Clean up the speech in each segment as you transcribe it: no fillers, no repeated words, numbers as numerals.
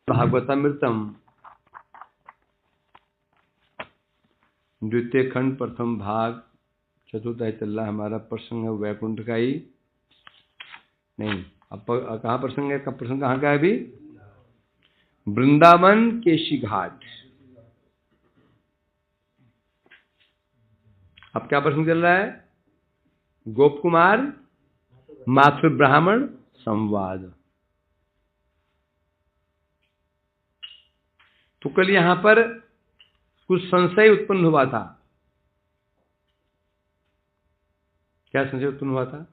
भागवतामृतम द्वितीय खंड प्रथम भाग चतुर्थ चल हमारा प्रसंग है वैकुंठ का ही नहीं। अब कहाँ प्रसंग है? कब प्रसंग कहाँ का है? अभी वृंदावन केशी घाट। अब क्या प्रसंग चल रहा है? गोप कुमार मातृ ब्राह्मण संवाद। तो कल यहां पर कुछ संशय उत्पन्न हुआ था। क्या संशय उत्पन्न हुआ था?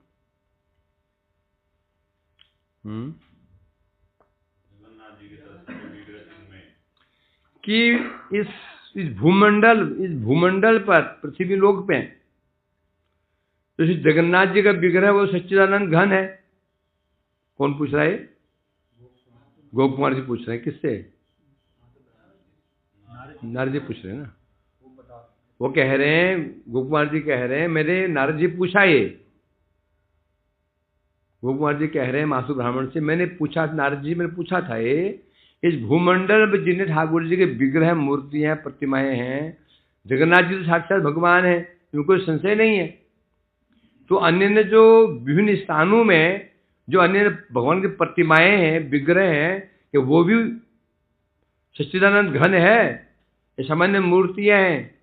कि इस भूमंडल पर पृथ्वी लोक पे तो जगन्नाथ जी का विग्रह वो सच्चिदानंद घन है। कौन पूछ रहा है? गोप कुमार जी पूछ रहे हैं। किससे? नारद जी पूछ रहे हैं ना। वो कह रहे हैं, गोप कुमार जी कह रहे हैं, मेरे नारद जी पूछा ये। गोप कुमार जी कह रहे हैं मासु ब्राह्मण से, मैंने पूछा, नारद जी मैंने पूछा था ये, इस भूमंडल में जिन्हें ठाकुर जी के विग्रह मूर्तियां प्रतिमाएं हैं, जगन्नाथ जी तो साक्षात भगवान है, इनको कोई संशय नहीं है। तो अन्य ने जो विभिन्न स्थानों में जो अन्य भगवान की प्रतिमाएं हैं, विग्रह हैं, कि वो भी सच्चिदानंद घन है, ये सामान्य मूर्तियां हैं।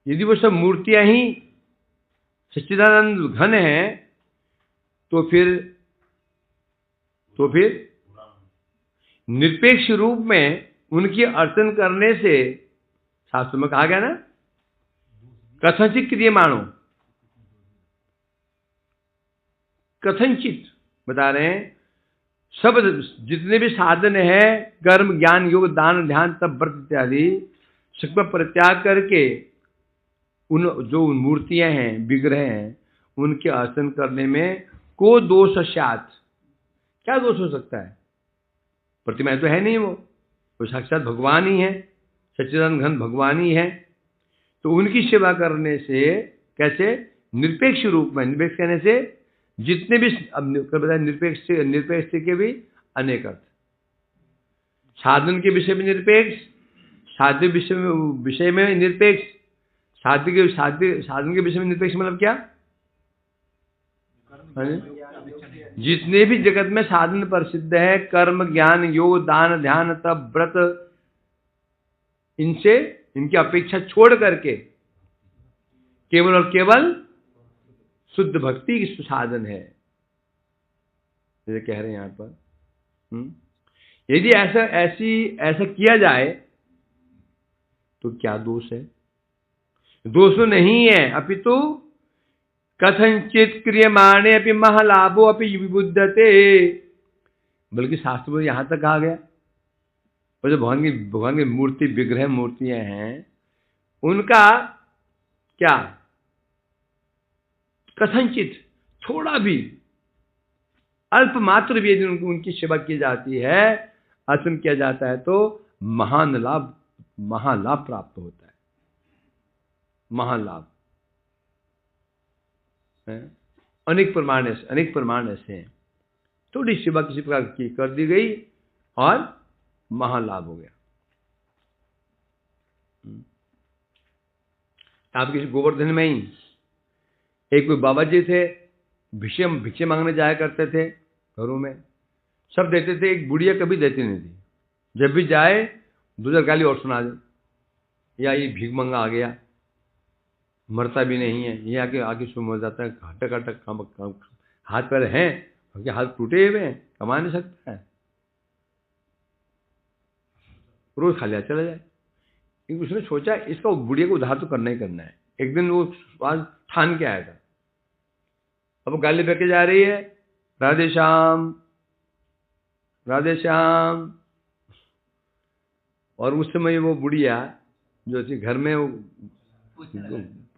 यदि वो सब मूर्तियां ही सच्चिदानंद घन है तो फिर निरपेक्ष रूप में उनकी अर्चन करने से, शास्त्र में कहा गया ना, कथनचित क्रियमाणो, कथनचित बता रहे हैं, सब जितने भी साधन है, कर्म ज्ञान योग दान ध्यान तप व्रत इत्यादि, सबका परित्याग करके उन जो मूर्तियां हैं, विग्रह हैं, उनके अर्चन करने में को दोष स्यात्। क्या दोष हो सकता है? प्रतिमाएं तो है नहीं, वो साक्षात भगवान ही है, सच्चिदानंद घन भगवान ही है। तो उनकी सेवा करने से कैसे? निरपेक्ष रूप में। निरपेक्ष कहने से जितने भी, अब निरपेक्ष के भी अनेक अर्थ। साधन के विषय में निरपेक्ष, साध्य विषय में निरपेक्ष, साधन के विषय में निरपेक्ष मतलब क्या? जितने भी जगत में साधन प्रसिद्ध है, कर्म ज्ञान योग दान ध्यान तप व्रत, इनसे इनकी अपेक्षा छोड़ करके केवल और केवल शुद्ध भक्ति की साधन है, जैसे कह रहे हैं यहां पर। यदि ऐसा किया जाए तो क्या दोष है? दोष नहीं है, अपितु कथनचित क्रियमाणे अपि महालाभो अपि विबुद्धते। बल्कि शास्त्र में यहां तक कहा गया, और जो भगवान की मूर्ति विग्रह मूर्तियां हैं, उनका क्या कथनचित थोड़ा भी अल्प मात्र भी यदि उनकी सेवा की जाती है, अर्चन किया जाता है, तो महालाभ प्राप्त होता है। महालाभ अनेक प्रमाण ऐसे हैं। थोड़ी सेवा किसी प्रकार की कर दी गई और महालाभ हो गया। आप किसी गोवर्धन में ही एक कोई बाबा जी थे, भिक्षे मांगने जाया करते थे घरों में, सब देते थे, एक बुढ़िया कभी देती नहीं थी। जब भी जाए दूसरा गाली और सुना दे, या ये भीख मंगा आ गया, मरता भी नहीं है, ये आके सुन हो जाता है, घटक हाथ पैर हैं, उनके हाथ टूटे हुए हैं, कमा नहीं सकता है, रोज खा लिया चला जाए। उसने सोचा इसका बुढ़िया को उधार तो करना ही करना है। एक दिन वो आज ठान के आया था, अब गाली फेंके जा रही है, राधे श्याम राधे श्याम। और उस समय वो बुढ़िया जो थी घर में, वो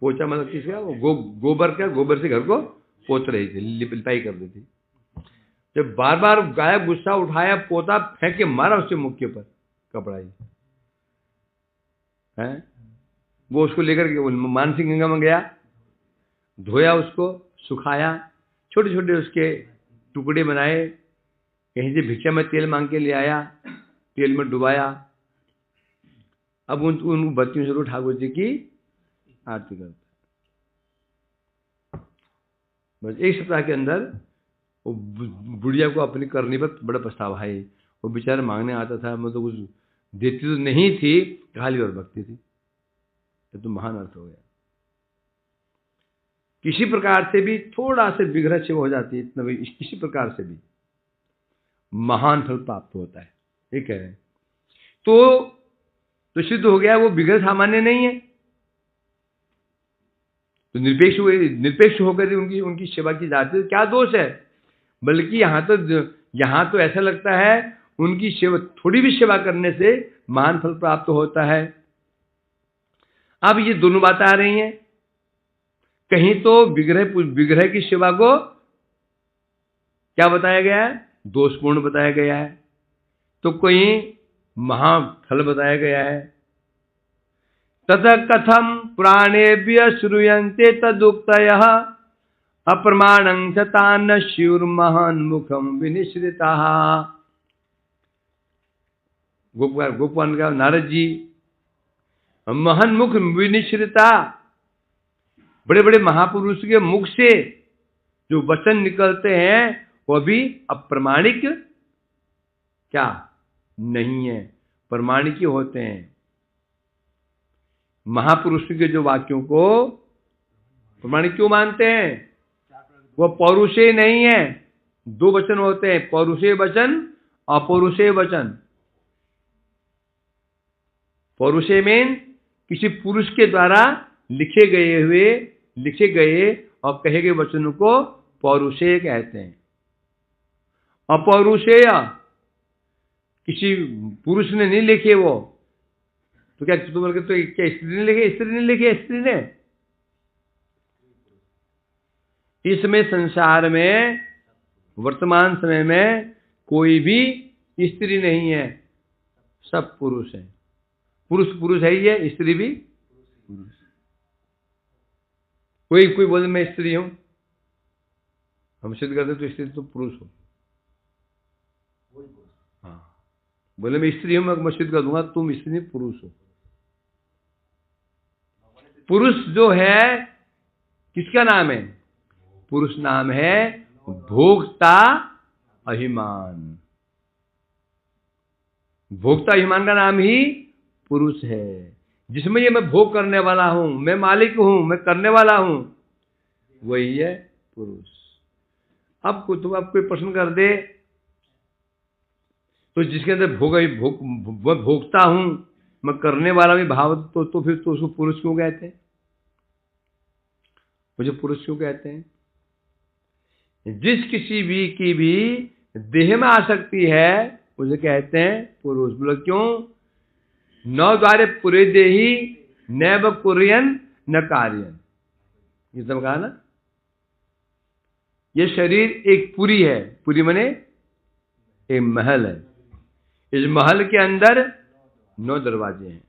पोछा मतलब किसका, वो गोबर से घर को पोत रही थी, लिपाई कर रही थी। जब बार बार गाया, गुस्सा उठाया, पोता फेंक के मारा उसके मुख के ऊपर कपड़ा ही है। वो उसको लेकर के मानसिंह गंगा में गया, धोया उसको, सुखाया, छोटे छोटे उसके टुकड़े बनाए, कहीं से भिक्षा में तेल मांग के ले आया, तेल में डुबाया, अब उन बत्तियों से ठाकुर जी की आरती करता। बस एक सप्ताह के अंदर वो बुढ़िया को अपनी करने पर बड़ा पछतावा है। वो बेचारा मांगने आता था, मतलब कुछ देती तो नहीं थी, खाली और भक्ति थी। तो महान अर्थ हो गया। किसी प्रकार से भी थोड़ा से विग्रह से हो जाती है, इतना भी किसी प्रकार से भी महान फल प्राप्त होता है। ये कह रहे हैं तो सिद्ध हो गया वो विग्रह सामान्य नहीं है। तो निरपेक्ष होकर उनकी सेवा की जाती है, क्या दोष है? बल्कि यहां तो ऐसा लगता है उनकी सेवा, थोड़ी भी सेवा करने से महान फल प्राप्त होता है। अब ये दोनों बातें आ रही हैं। कहीं तो विग्रह की सेवा को क्या बताया गया है? दोषपूर्ण बताया गया है, तो कहीं महाफल बताया गया है। ततः कथम प्राणेभ्य श्रूयन्ते तदुक्तयः अप्रमाणं च तान् स्युर्महान् मुखं विनिश्रिताः। गोपाल का नारद जी, महान मुख विनिश्रिता, बड़े बड़े महापुरुष के मुख से जो वचन निकलते हैं वह भी अप्रमाणिक क्या नहीं है, प्रमाणिक ही होते हैं। महापुरुष के जो वाक्यों को प्रमाणिक क्यों मानते हैं? वह पौरुषेय नहीं है। दो वचन होते हैं, पौरुषेय वचन, अपौरुषेय वचन। पौरुषेय में किसी पुरुष के द्वारा लिखे गए और कहे गए वचनों को पौरुषेय कहते हैं। अपौरुषेय किसी पुरुष ने नहीं लिखे वो, तो क्या तुम बोल के तो क्या स्त्री ने लिखे? स्त्री ने लिखे, स्त्री ने। इसमें संसार में वर्तमान समय में कोई भी स्त्री नहीं है, सब पुरुष है। पुरुष है ही है, स्त्री भी पुरुष। कोई बोले मैं स्त्री हूं, हम सिद्ध करते तो स्त्री तो पुरुष हो। हाँ, बोले मैं स्त्री हूं, मैं सिद्ध कर दूंगा तुम स्त्री नहीं पुरुष हो। पुरुष जो है किसका नाम है? पुरुष नाम है भोक्ता अभिमान। भोक्ता अभिमान का नाम ही पुरुष है, जिसमें ये मैं भोग करने वाला हूं, मैं मालिक हूं, मैं करने वाला हूं, वही है पुरुष। अब तुम अब कोई प्रश्न कर दे तो जिसके अंदर भोगता हूं, मैं करने वाला भी भाव, तो फिर तो उसको पुरुष क्यों कहते हैं? मुझे पुरुष क्यों कहते हैं? जिस किसी भी की भी देह में आसक्ति है उसे कहते हैं पुरुष। बोलो क्यों? न द्वारे पुरे देही नैव कुर्यन न कार्यन। ये सब कहा ना। ये शरीर एक पुरी है, पुरी माने एक महल है। इस महल के अंदर 9 दरवाजे हैं।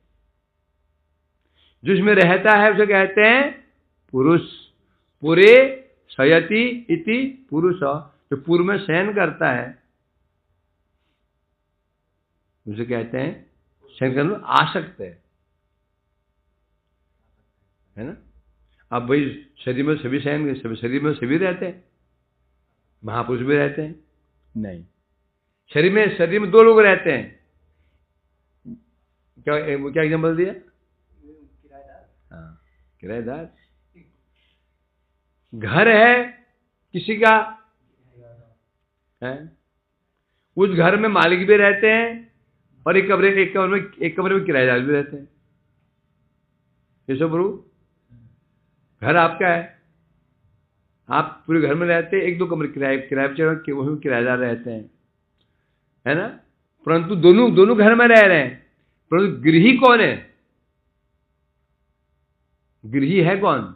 जिसमें रहता है उसे कहते हैं पुरुष। पुरे शयति इति पुरुष, जो पूर्व में शयन करता है उसे कहते हैं शयन करने में आसक्त है ना। अब भाई शरीर में सभी शयन, शरीर में सभी रहते हैं, महापुरुष भी रहते हैं? नहीं, शरीर में 2 लोग रहते हैं। क्या एग्जाम्पल दिया? हाँ, किराएदार। घर है किसी का है, उस घर में मालिक भी रहते हैं और एक कमरे में किराएदार भी रहते हैं। ये सब प्रभु, घर आपका है, आप पूरे घर में रहते हैं, 1-2 कमरे किराए पे चढ़, वही किराएदार रहते हैं, है ना। परंतु दोनों घर में रह रहे हैं। परंतु गृही कौन है? गृही है कौन?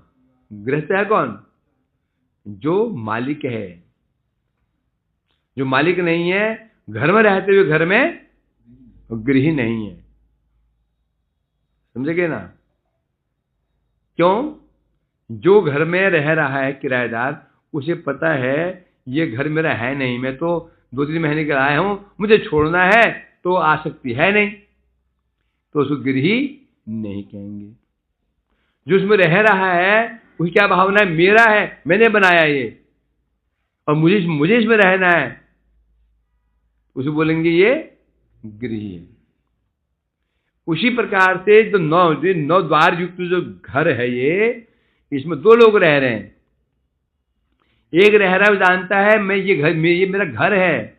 गृहस्थ है कौन? जो मालिक है। जो मालिक नहीं है, घर में रहते हुए घर में गृही नहीं है। समझे ना? क्यों? जो घर में रह रहा है किराएदार, उसे पता है ये घर मेरा है नहीं, मैं तो 2-3 महीने के आया हूं, मुझे छोड़ना है, तो आसक्ति है नहीं, तो उसको गृही नहीं कहेंगे। जो उसमें रह रहा है उसकी क्या भावना है, मेरा है, मैंने बनाया ये और मुझे इसमें रहना है, उसे बोलेंगे ये गृही है। उसी प्रकार से जो नौ द्वार युक्त जो घर है ये, इसमें 2 लोग रह रहे हैं। एक रह रहा है, वो जानता है मैं ये मेरा घर है,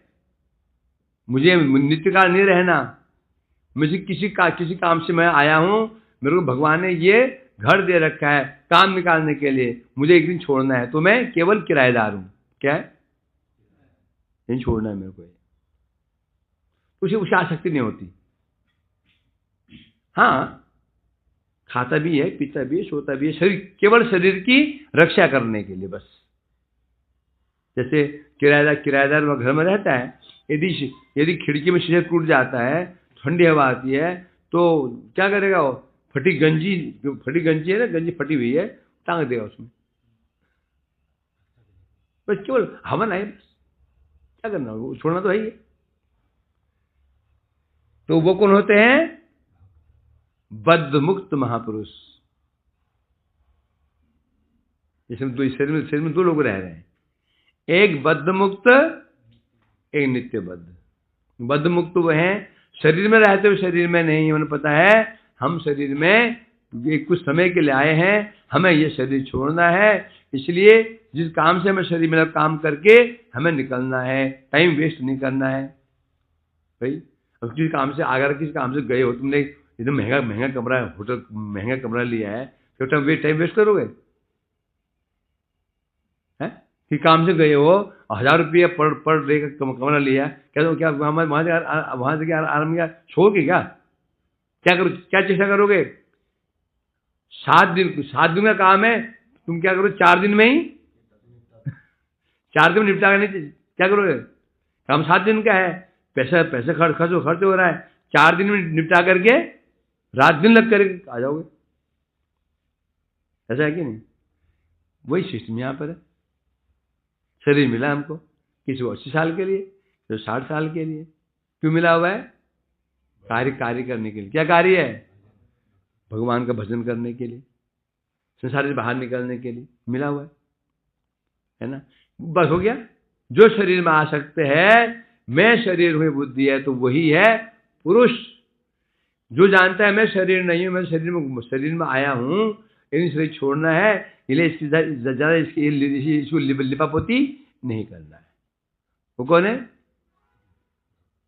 मुझे नित्य काल नहीं रहना, मुझे किसी काम से मैं आया हूं, मेरे को भगवान ने ये घर दे रखा है काम निकालने के लिए, मुझे एक दिन छोड़ना है, तो मैं केवल किराएदार हूं। क्या है, नहीं छोड़ना है मेरे को, उसे आसक्ति नहीं होती। हाँ, खाता भी है, पीता भी है, सोता भी है, शरीर केवल शरीर की रक्षा करने के लिए बस। जैसे किराएदार घर में रहता है, यदि खिड़की में शीशा टूट जाता है, ठंडी हवा आती है, तो क्या करेगा वो, फटी गंजी है ना, गंजी फटी हुई है, टांग देगा उसमें, बस केवल हवन है, क्या करना, वो छोड़ना तो है ही। तो वो कौन होते हैं, बद्ध मुक्त महापुरुष। इसमें शरीर में 2 लोग रह रहे हैं, एक बद्ध मुक्त, एक नित्य बद्ध। बद्ध मुक्त वो है शरीर में रहते हुए शरीर में नहीं, उन्हें पता है हम शरीर में ये कुछ समय के लिए आए हैं, हमें ये शरीर छोड़ना है, इसलिए जिस काम से हमें शरीर में काम करके हमें निकलना है, टाइम वेस्ट नहीं करना है। भाई अब किसी काम से अगर किसी काम से गए हो, तुमने एकदम महंगा कमरा, होटल महंगा कमरा लिया है, तो टाइम वेस्ट करोगे हैं? कि काम से गए हो, 1000 रुपये पर डे का कमरा लिया, क्या वहां से आराम किया छोड़ के क्या चेष्टा करोगे? 7 दिन का काम है, तुम क्या करो 4 दिन में ही 4 दिन में निपटा करने, क्या करोगे? काम 7 दिन का है, पैसा खर्च हो रहा है, 4 दिन में निपटा करके रात दिन लग कर आ जाओगे। ऐसा है कि नहीं? वही सिस्टम यहाँ पर है। शरीर मिला हमको, किसी को 80 साल के लिए, तो 60 साल के लिए। क्यों मिला हुआ है? कार्य करने के लिए। क्या कार्य है? भगवान का भजन करने के लिए, संसार से बाहर निकलने के लिए मिला हुआ है ना? बस हो गया। जो शरीर में आ सकते हैं, मैं शरीर हुई बुद्धि है, तो वही है पुरुष। जो जानता है मैं शरीर नहीं हूं, मैं शरीर में आया हूं, इन शरीर छोड़ना है, इसलिए ज्यादा इसको लिपापोती नहीं करना है। वो कौन है?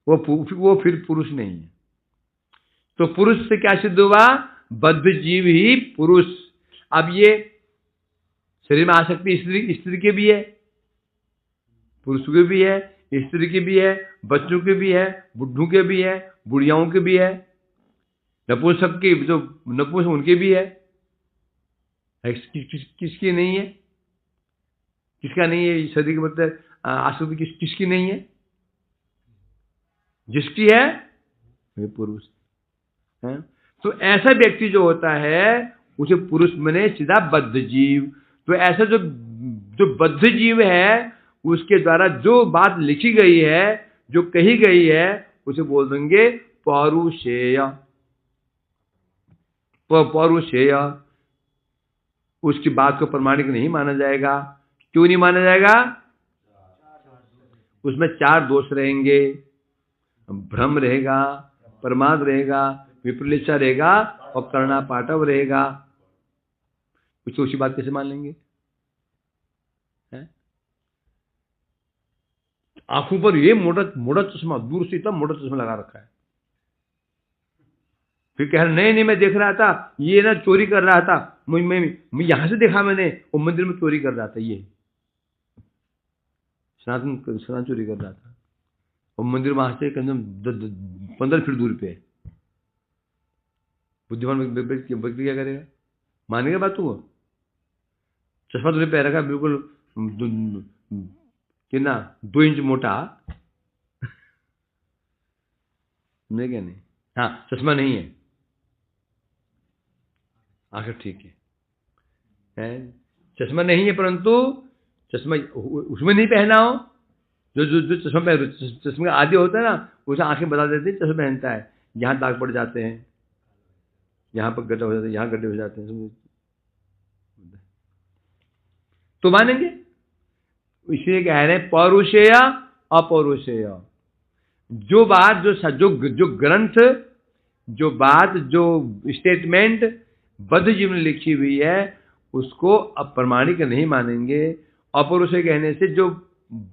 वो फिर पुरुष नहीं है। तो पुरुष से क्या सिद्ध हुआ? बद्ध जीव ही पुरुष। अब ये शरीर में आसक्ति स्त्री के भी है, पुरुषों के भी है, स्त्री के भी है, बच्चों के भी है, बुढ़ों के भी है, बुढ़ियाओं के भी है, नपुंसक के जो नपुंसक उनके भी है। किसकी नहीं है? किसका नहीं है? शरीर के मतलब आसक्ति किसकी नहीं है? जिसकी है वे पुरुष है। तो ऐसा व्यक्ति जो होता है उसे पुरुष माने सीधा बद्ध जीव। तो ऐसा जो बद्ध जीव है, उसके द्वारा जो बात लिखी गई है, जो कही गई है, उसे बोल देंगे पौरुषेय। पौरुषेय। उसकी बात को प्रमाणिक नहीं माना जाएगा। क्यों नहीं माना जाएगा? उसमें 4 दोष रहेंगे, भ्रम रहेगा, प्रमाद रहेगा, विप्रलिप्सा रहेगा और कर्णा पाटव रहेगा। कुछ उसी बात कैसे मान लेंगे? आंखों पर ये मोटा चश्मा, दूर से इतना मोटा चश्मा लगा रखा है, फिर कह रहे नहीं मैं देख रहा था, ये ना चोरी कर रहा था, मैं यहां से देखा, मैंने वो मंदिर में चोरी कर रहा था, ये सनातन चोरी कर रहा था, और मंदिर वहां से कम 15 फीट दूर पे। बुद्धिमान व्यक्ति क्या करेगा? मानेगा बात? वो चश्मा तुमने पहन रखा बिल्कुल कितना 2 इंच मोटा, नहीं क्या नहीं? हाँ, चश्मा नहीं है, आखिर ठीक है, चश्मा नहीं है, परंतु चश्मा उसमें नहीं पहना हो, जो जो जो चश्मे का आदी होता है ना, उसे आंखें बता देती चश्मा पहनता है, यहाँ दाग पड़ जाते हैं, यहाँ पर गड्ढा हो जाता है, यहाँ गड्ढे हो जाते हैं, तो मानेंगे। इसलिए कह रहे हैं पौरुषेय अपौरुषेय। जो बात जो ग्रंथ, जो बात, जो स्टेटमेंट बद्ध जीवन में लिखी हुई है उसको अप्रमाणिक नहीं मानेंगे। अपौरुषेय कहने से जो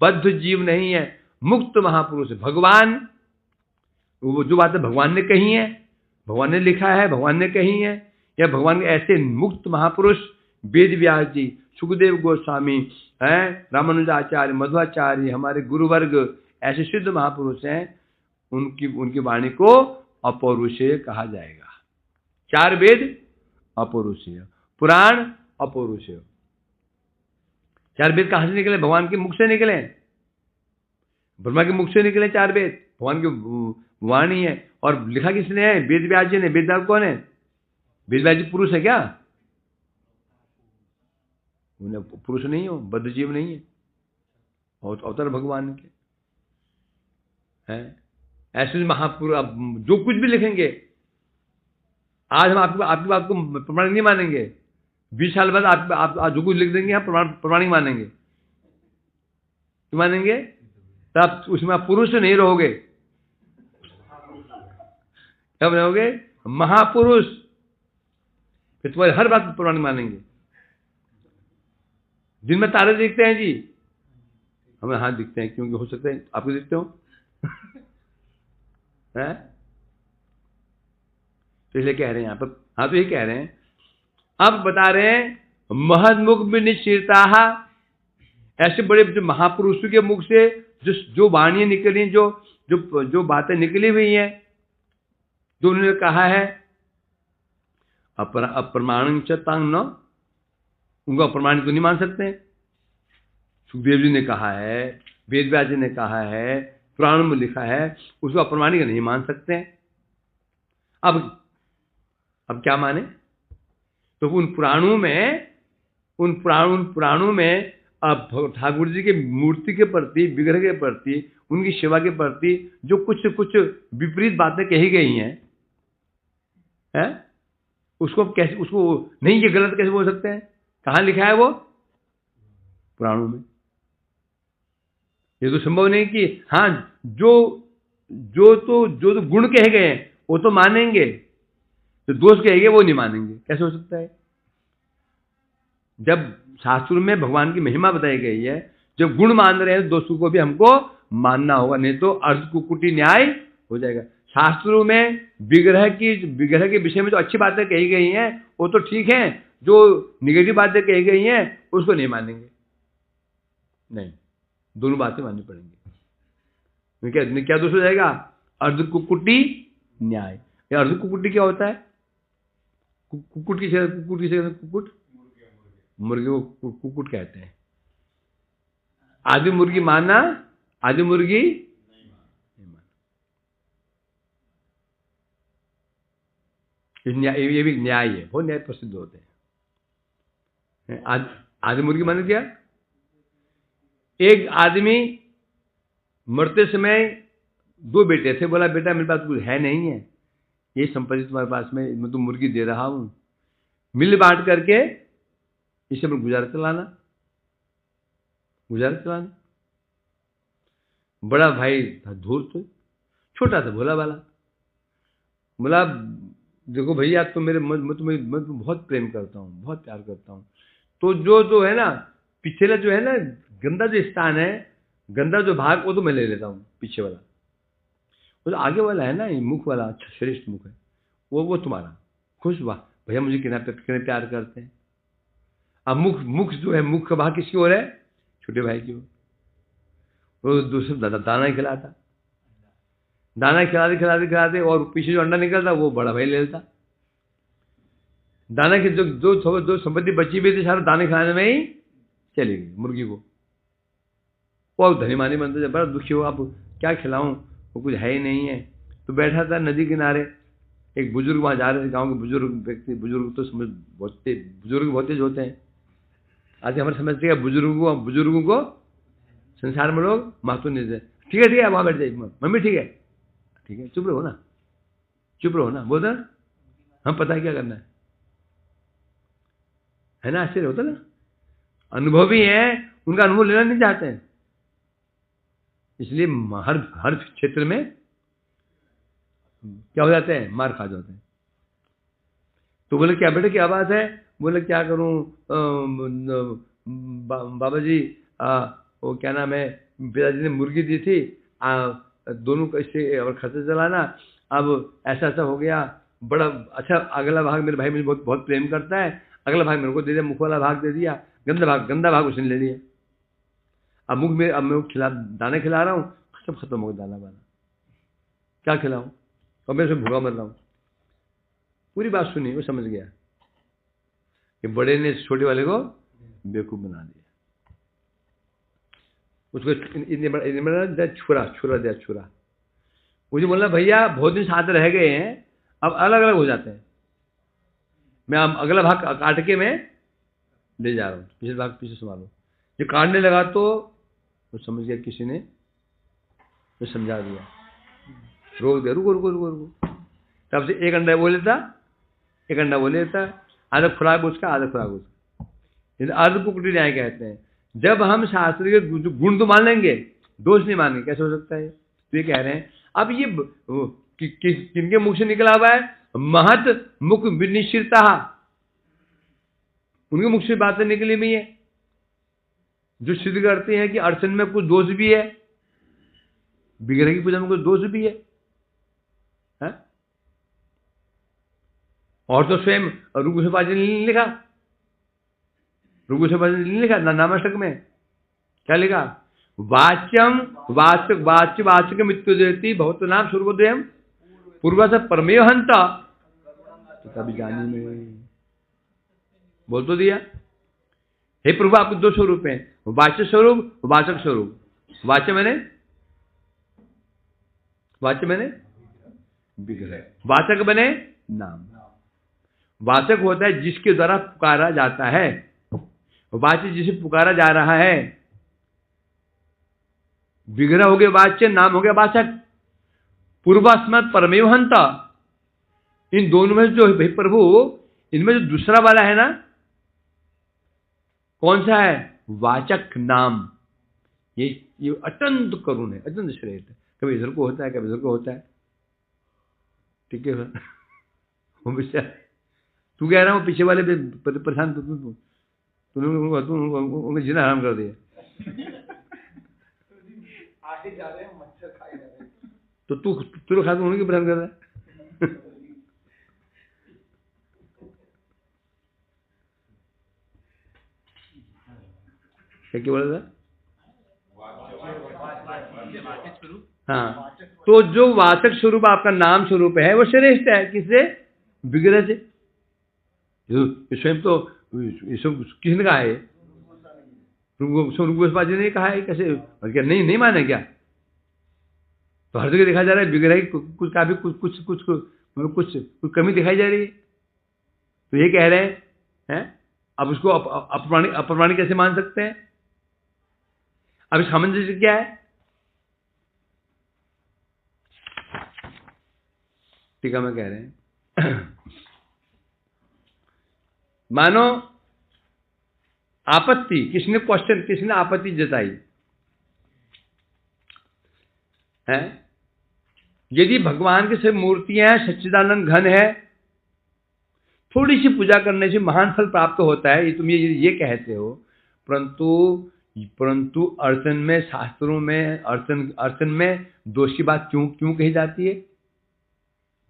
बद्ध जीव नहीं है, मुक्त महापुरुष भगवान, वो जो बातें भगवान ने कही है, भगवान ने लिखा है, भगवान ने कही है, या भगवान के ऐसे मुक्त महापुरुष वेद व्यास जी, सुखदेव गोस्वामी हैं, रामानुजाचार्य, मध्वाचार्य, हमारे गुरुवर्ग, ऐसे सिद्ध महापुरुष हैं, उनकी वाणी को अपौरुषेय कहा जाएगा। 4 वेद अपौरुषेय, पुराण अपौरुषेय। 4 वेद कहां से निकले? भगवान के मुख से निकले, ब्रह्मा के मुख से निकले 4 वेद, भगवान की वाणी है। और लिखा किसने है? वेद व्यास जी ने। वेद व्यास कौन है? वेद व्यास जी पुरुष है क्या? पुरुष नहीं हो, बद्ध जीव नहीं है, और अवतार भगवान के हैं। ऐसे महापुरुष जो कुछ भी लिखेंगे, आज हम आपकी बात को प्रमाणिक नहीं मानेंगे, 20 साल बाद आप जो कुछ लिख देंगे हम प्रमाणिक मानेंगे। क्यों मानेंगे? तब उसमें आप पुरुष नहीं रहोगे, तब रहोगे महापुरुष, फिर तुम्हारी हर बात प्रमाणिक मानेंगे। दिन में तारे दिखते हैं जी, हमें हाथ दिखते हैं, क्योंकि हो सकता है आपको दिखते हो है? तो इसलिए कह रहे हैं यहाँ पर, हाँ तो ये कह रहे हैं, अब बता रहे हैं महदमुख विनिश्चिता, ऐसे बड़े जो महापुरुषों के मुख से जो वाणियां निकली, जो बातें निकली हुई हैं, जो उन्होंने कहा है, अप्रमाणं च तांग न, उनको अप्रमाणिक तो नहीं मान सकते। सुखदेव जी ने कहा है, वेद व्यास जी ने कहा है, पुराण में लिखा है, उसको अप्रमाणिक नहीं मान सकते। अब क्या माने? तो उन पुराणों में अब ठाकुर जी के मूर्ति के प्रति, विग्रह के प्रति, उनकी सेवा के प्रति जो कुछ विपरीत बातें कही गई हैं, उसको नहीं, ये गलत कैसे बोल सकते हैं? कहाँ लिखा है वो? पुराणों में। ये तो संभव नहीं कि हाँ जो गुण कहे गए हैं वो तो मानेंगे, जो दोष कहे गए वो नहीं मानेंगे, कैसे हो सकता है? जब शास्त्रों में भगवान की महिमा बताई गई है, जब गुण मान रहे हैं, दोषों को भी हमको मानना होगा, नहीं तो अर्ध कुकुटी न्याय हो जाएगा। शास्त्रों में विग्रह के विषय में जो अच्छी बातें कही गई हैं वो तो ठीक है, जो निगेटिव बातें कही गई हैं उसको नहीं मानेंगे। नहीं, दोनों बातें माननी पड़ेंगी। क्या दोष हो जाएगा? अर्ध कुकुटी न्याय। अर्ध कुकुटी क्या होता है? कुकुट की जगह कुकुट, मुर्गी को कुकुट कहते हैं। आधी मुर्गी मानना, आधी मुर्गी नहीं मानना, ये भी न्याय है, बहुत न्याय प्रसिद्ध होते हैं। आधी मुर्गी माने क्या? एक आदमी मरते समय 2 बेटे थे, बोला बेटा मेरे पास कुछ है नहीं है, ये संपत्ति तुम्हारे पास में, मैं तो मुर्गी दे रहा हूं, मिल बांट करके इसे पर गुजारा चलाना। बड़ा भाई था धूर्त, छोटा था भोला वाला, बोला देखो भैया तो मैं तुम्हें बहुत प्रेम करता हूँ, बहुत प्यार करता हूँ, तो जो है ना पिछला जो है ना गंदा जो स्थान है, गंदा जो भाग, वो तो मैं ले लेता हूँ, पीछे वाला। वो तो आगे वाला है ना, मुख वाला अच्छा श्रेष्ठ मुख है, वो तुम्हारा। खुश हुआ भैया, मुझे कितने प्यार करते हैं। अब मुख जो है, मुख का भाग किसकी ओर है? छोटे भाई की ओर। वो दूसरे दाना ही खिलाता, दाना खिलाते और पीछे जो अंडा निकलता वो बड़ा भाई ले लेता। दाना की जो संपत्ति बची हुई थी सारा दाने खिलाने में ही चली गई मुर्गी को। वो धनी मानी बनता है, बड़ा दुखी हो, अब क्या खिलाऊं, वो कुछ है ही नहीं है। तो बैठा था नदी किनारे, एक बुजुर्ग वहां जा रहे थे, गांव के बुजुर्ग व्यक्ति, बुजुर्ग तो समझ बुजुर्ग बहुत तेज होते हैं, आज हमारे समझते हैं बुजुर्गों को संसार में लोग महत्व नहीं देते। ठीक है वहां बैठ जाइए, मम्मी ठीक है, चुप रहो ना, बोलते ना हम पता है क्या करना है ना, आश्चर्य होता ना। अनुभवी है, उनका अनुभव लेना नहीं चाहते हैं, इसलिए हर क्षेत्र में क्या हो जाते हैं, मार खा जाते हैं। तो बोले क्या बेटा क्या बात है, बोले क्या करूं बाबा जी, वो क्या नाम है, पिताजी ने मुर्गी दी थी, दोनों कैसे और खर्चा चलाना, अब ऐसा हो गया, बड़ा अच्छा, अगला भाग मेरे भाई मुझे बहुत बहुत प्रेम करता है, अगला भाग मेरे को दे दिया, मुख वाला भाग दे दिया, गंदा भाग उसने ले लिया। अब मैं दाने खिला रहा हूँ, सब खत्म हो गया दाना वाना, क्या खिलाऊं, और मैं उसे भूखा मर रहा हूँ। पूरी बात सुनी, वो समझ गया कि बड़े ने छोटे वाले को बेवकूफ बना दिया, उसको छुरा। मुझे बोला भैया बहुत दिन साथ रह गए हैं, अब अलग अलग हो जाते हैं, मैं अब अगला भाग काट के मैं ले जा रहा हूँ, पिछले भाग पीछे संभालो। जो काटने लगा तो वो समझ गया किसी ने तो समझा दिया, रोक दिया, रुको। तब से एक अंडा वो लेता, आधा खुराक उसका, आधा खुराक उसका, अर्ध कुकड़ी न्याय कहते हैं। जब हम शास्त्र के गुण तो मान लेंगे, दोष नहीं मानेंगे, कैसे हो सकता है। तो ये कह रहे हैं, अब ये किनके मुख से निकला हुआ है, महत मुख विनिश्चिता, उनके मुख से बातें निकली हुई है जो सिद्ध करते हैं कि अर्चन में कुछ दोष भी है, विग्रह की पूजा में कुछ दोष भी है? और तो स्वयं ऋग्वेद नहीं लिखा, नामाष्टक में क्या लिखा, वाच्य मृत्यु देती बहुत नाम सूर्योदयम पूर्व से परमेव हंता, तो कभी जानी में बोल तो दिया। हे प्रभु आपके दो स्वरूप हैं, वाच्य स्वरूप, वाचक स्वरूप। वाच्य मैंने विग्रह, वाचक बने नाम। वाचक होता है जिसके द्वारा पुकारा जाता है, वाच्य जिसे पुकारा जा रहा है। विग्रह हो गया वाच्य, नाम हो गया वाचक। पूर्वास्मत् परमेव हंता, इन दोनों में जो है प्रभु, इनमें जो दूसरा वाला है ना, कौन सा है, वाचक नाम। ये अत्यंत करुण है, अत्यंत श्रेष्ठ है। कभी इधर को होता है, कभी इधर को होता है, ठीक है। तू कह रहा हूँ पीछे वाले परेशान, उन्होंने जीना हराम कर दिया। आगे जा रहे हैं, मच्छर खाए जा रहे हैं, तो तू खा उन्हीं की परेशान कर रहा है। क्या बोला था? हाँ, तो जो वाचक स्वरूप आपका नाम स्वरूप है वो श्रेष्ठ है, किससे, विग्रह से। स्वयं तो किसने कहा है, ऋग्वेद जी ने कहा है, कैसे क्या नहीं माने क्या? तो हर जगह देखा जा रहा है विग्रह की कुछ कमी दिखाई जा रही है। तो ये कह रहे हैं अब उसको अप्रमाणिक कैसे मान सकते हैं? अब इस सामंजस्य क्या है? टीका में कह रहे हैं मानो आपत्ति, किसने आपत्ति जताई है, यदि भगवान के सब मूर्तियां हैं, सच्चिदानंद घन है, थोड़ी सी पूजा करने से महान फल प्राप्त होता है, ये तुम ये कहते हो, परंतु अर्चन में, शास्त्रों में अर्चन में दोष की बात क्यों कही जाती है?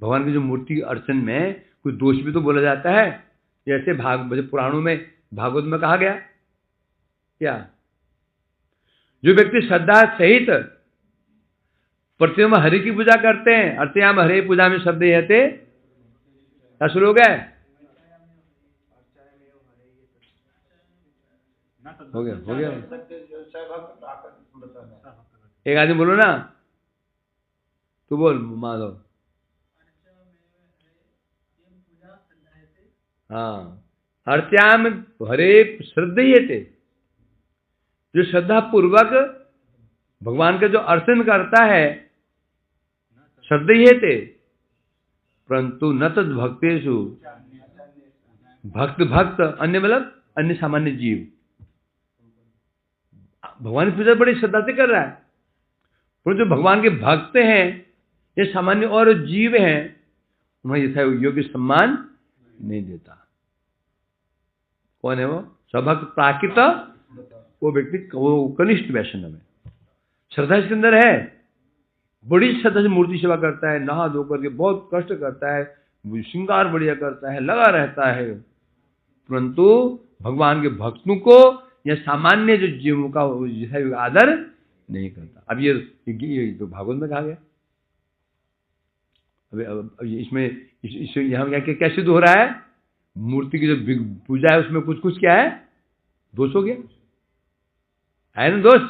भगवान की जो मूर्ति अर्चन में कोई दोष भी तो बोला जाता है, जैसे पुराणों में, भागवत में कहा गया क्या, जो व्यक्ति श्रद्धा सहित प्रतिम हरि की पूजा करते हैं, अर्चयाम हरे पूजा में शब्द रहते, क्या श्लोक है? हो गया। एक आदमी बोलो ना, तू बोल माधव। हाँ, अर्त्याम हरे श्रद्धेयते, जो श्रद्धा पूर्वक भगवान का जो अर्चन करता है, श्रद्धेयते, परंतु न तद भक्तेषु, भक्त अन्य मतलब अन्य सामान्य जीव, भगवान की पूजा बड़ी श्रद्धा से कर रहा है, पर जो भगवान के भक्त हैं, ये सामान्य और जीव हैं, उन्हें यथा योग्य सम्मान नहीं देता। कौन है वो? सभक्त प्राकृत, वो व्यक्ति, वो कनिष्ठ वैष्णव है। श्रद्धा इसके अंदर है, बड़ी श्रद्धा से मूर्ति सेवा करता है, नहा धो करके बहुत कष्ट करता है, श्रृंगार बढ़िया करता है, लगा रहता है, परंतु भगवान के भक्तों को या सामान्य जो जीवों का जैसा आदर नहीं करता। अब ये तो भागवत में कहा गया। अब इसमें यहाँ क्या सिद्ध हो रहा है? मूर्ति की जो पूजा है उसमें कुछ क्या है? दोष हो गया है ना, दोष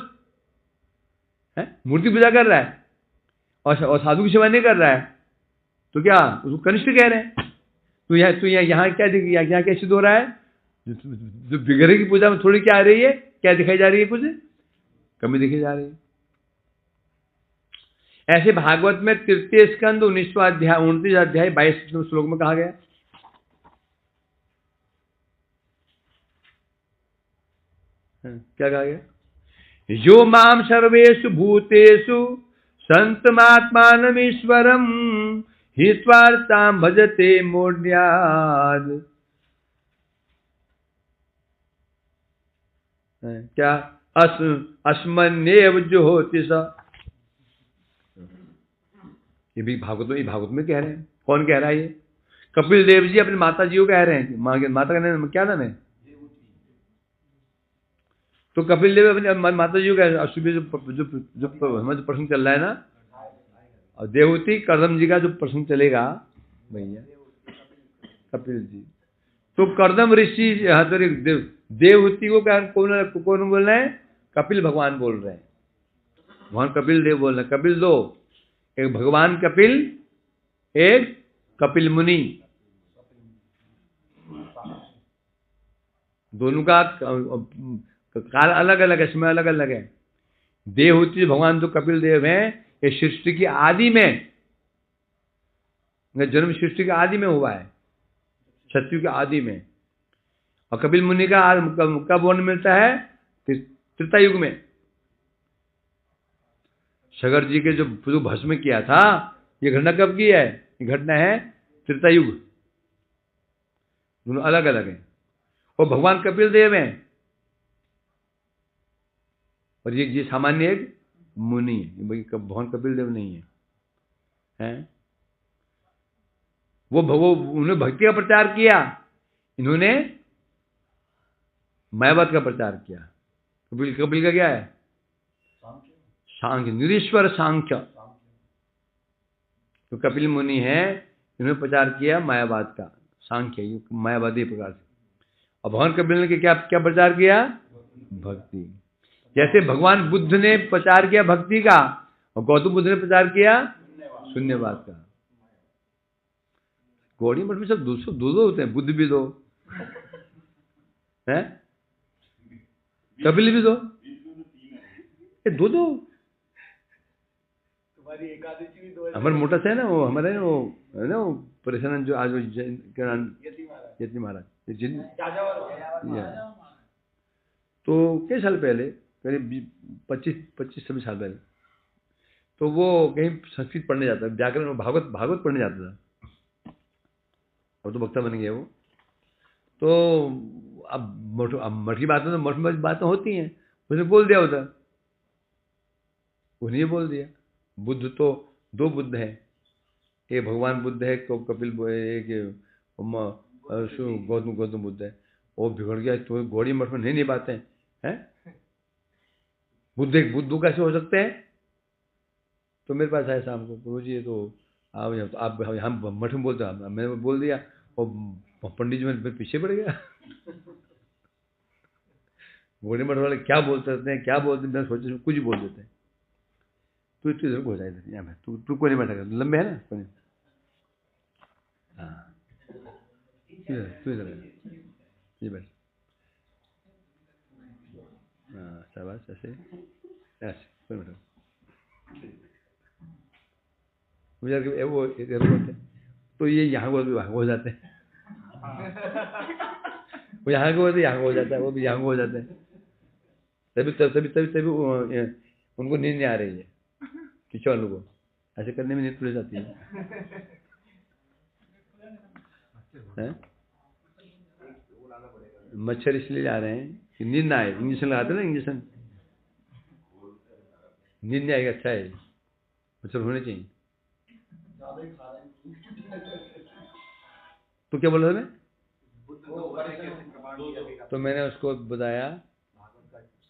है। मूर्ति पूजा कर रहा है और साधु की सेवा नहीं कर रहा है, तो क्या उसको कनिष्ठ कह रहे हैं? तो यहाँ क्या यहाँ क्या सिद्ध हो रहा है? जो विग्रह की पूजा में थोड़ी क्या आ रही है, क्या दिखाई जा रही है? कुछ कमी दिखाई जा रही है। ऐसे भागवत में तृतीय स्कंद 19वां अध्याय 29 अध्याय 22 श्लोक में कहा गया, क्या कहा गया? यो माम सर्वेषु भूतेषु संतमात्मानमीश्वरम हित्वार्थां भजते मोड्याद। क्या? अस्मन्नेव ज्योतिष। ये भी भागवत में कह रहे हैं। कौन कह रहा है ये? कपिल देव जी अपनी माता जी को कह रहे हैं। माता का नाम क्या नाम है? तो कपिल देव अपनी माता जी को कह रहे हैं। सुबह जो हमारा प्रसंग चल रहा है ना, और देवहूति कर्दम जी का जो प्रसंग चलेगा भैया, कपिल जी तो कर्दम ऋषि देवहूति को कौन बोल रहे हैं? कपिल भगवान बोल रहे हैं। भगवान कपिल देव बोल रहे हैं। कपिल दो, एक भगवान कपिल, एक कपिल मुनि। दोनों का काल अलग अलग है, समय अलग अलग है। देवहूति भगवान जो कपिल देव हैं, ये सृष्टि की आदि में, जन्म सृष्टि के आदि में हुआ है, सत्यु के आदि में। और कपिल मुनि का कब वर्ण मिलता है? त्रेता युग में। सगर जी के जो भस्म किया था, ये घटना कब की है? ये घटना है त्रेता युग। दोनों अलग अलग हैं। और भगवान कपिल देव हैं, और ये सामान्य एक मुनि है। भगवान कपिल देव नहीं है, हैं? वो उन्होंने भक्ति का प्रचार किया, इन्होंने मायावाद का प्रचार किया। कपिल का क्या है? सांख्य, निरीश्वर सांख्य। तो कपिल मुनि है, इन्होंने प्रचार किया मायावाद का, सांख्य मायावादी प्रकार से। और भगवान कपिल ने क्या प्रचार किया? भक्ति। जैसे भगवान बुद्ध ने प्रचार किया भक्ति का, और गौतम बुद्ध ने प्रचार किया शून्यवाद का। गौड़ी मठ में सब दो होते हैं, बुद्ध भी दो है, कपिल भी दो, ये दो। तुम्हारी एकादशी भी दो। हमारे मोटा से है ना, वो हमारे वो है ना, वो परेशान जो आज यति महाराज, तो कई साल पहले, करीब 25-26 साल पहले, तो वो कहीं संस्कृत पढ़ने जाता है, व्याकरण भागवत पढ़ने जाता था। और तो वक्ता बन गया वो। तो अब मठ की बातें, तो मठ में बातें होती हैं, उसने बोल दिया होता, उन्हें बोल दिया बुद्ध तो दो बुद्ध हैं, एक भगवान बुद्ध है, कपिल, एक गौतम बुद्ध है। वो बिगड़ गया, तो गौड़ी मठ में नहीं बातें हैं, बुद्ध कैसे हो सकते हैं? तो मेरे पास आया शाम को, गुरु जी तो आप हम मठ में बोलते हैं, मैंने बोल दिया, और पंडित जी मेरे पीछे पड़ गया। गौड़ी मठ वाले क्या बोलते रहते हैं, क्या बोलते हैं, मैं सोचे कुछ बोल देते हैं। तू इधर हो जाए, यहाँ तू कोई नहीं बैठा, लंबे है ना कोई। हाँ, तू इधर है। जी बस, हाँ शाबाश, ऐसे ऐसे कोई मतलब मुझे वो इधर होते तो ये यहाँ को वहाँ हो जाते हैं, वो यहाँ को होते यहाँ को हो जाता है, वो भी यहाँ को हो जाता है, तभी तभी तभी तभी उनको नींद नहीं आ रही है, किसी वालों को ऐसे करने में नींद खुल जाती है? मच्छर इसलिए जा रहे हैं कि नींद ना आए, इंजेक्शन लगाते ना, इंजेक्शन, नींद नहीं आएगा, अच्छा है, मच्छर होने चाहिए। तो क्या बोला था मैं? तो मैंने उसको बताया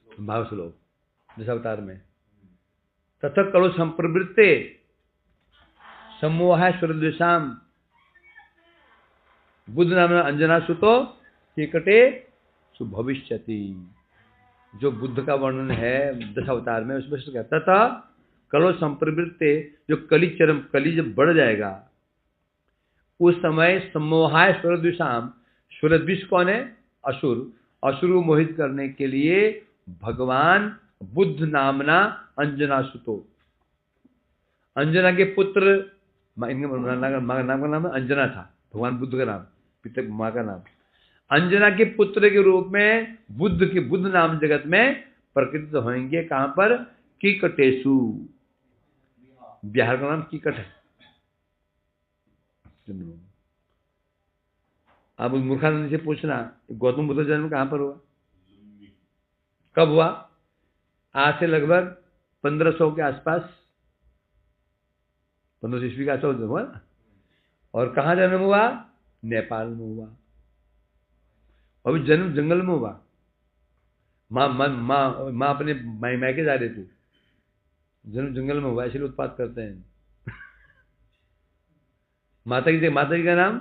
भाव श्लोक दशावतार में, तथा कलो संप्रवृत्ते सम्मोह स्वरद्वेषाम बुद्ध नाम अंजना सुतो कीकटे सुभविष्यति। जो बुद्ध का वर्णन है दशावतार में, उसमें क्या तथा कलो संप्रवृत्ते, जो कली जब बढ़ जाएगा उस समय सम्मोहाय स्वरद्वेषाम, स्वरद्वेष कौन है? असुर, असुर को मोहित करने के लिए भगवान बुद्ध नामना अंजना सुतो, अंजना के पुत्र, इनका नाम का नाम अंजना था, भगवान बुद्ध का नाम, पिता माँ का नाम, अंजना के पुत्र के रूप में बुद्ध नाम जगत में प्रकृत होंगे। कहां पर? कीकटेशु, बिहार का नाम कीकट है। अब उस मूर्खानंद से पूछना गौतम बुद्ध जन्म कहां पर हुआ, कब हुआ? आज से लगभग 1500 के आसपास, 1500 ईस्वी का आसपास हुआ। और कहां जन्म हुआ? नेपाल में हुआ। अभी जन्म जंगल में हुआ। माँ अपने मायके जा रही थी, जन्म जंगल में हुआ, इसलिए उत्पात करते हैं। माता जी का नाम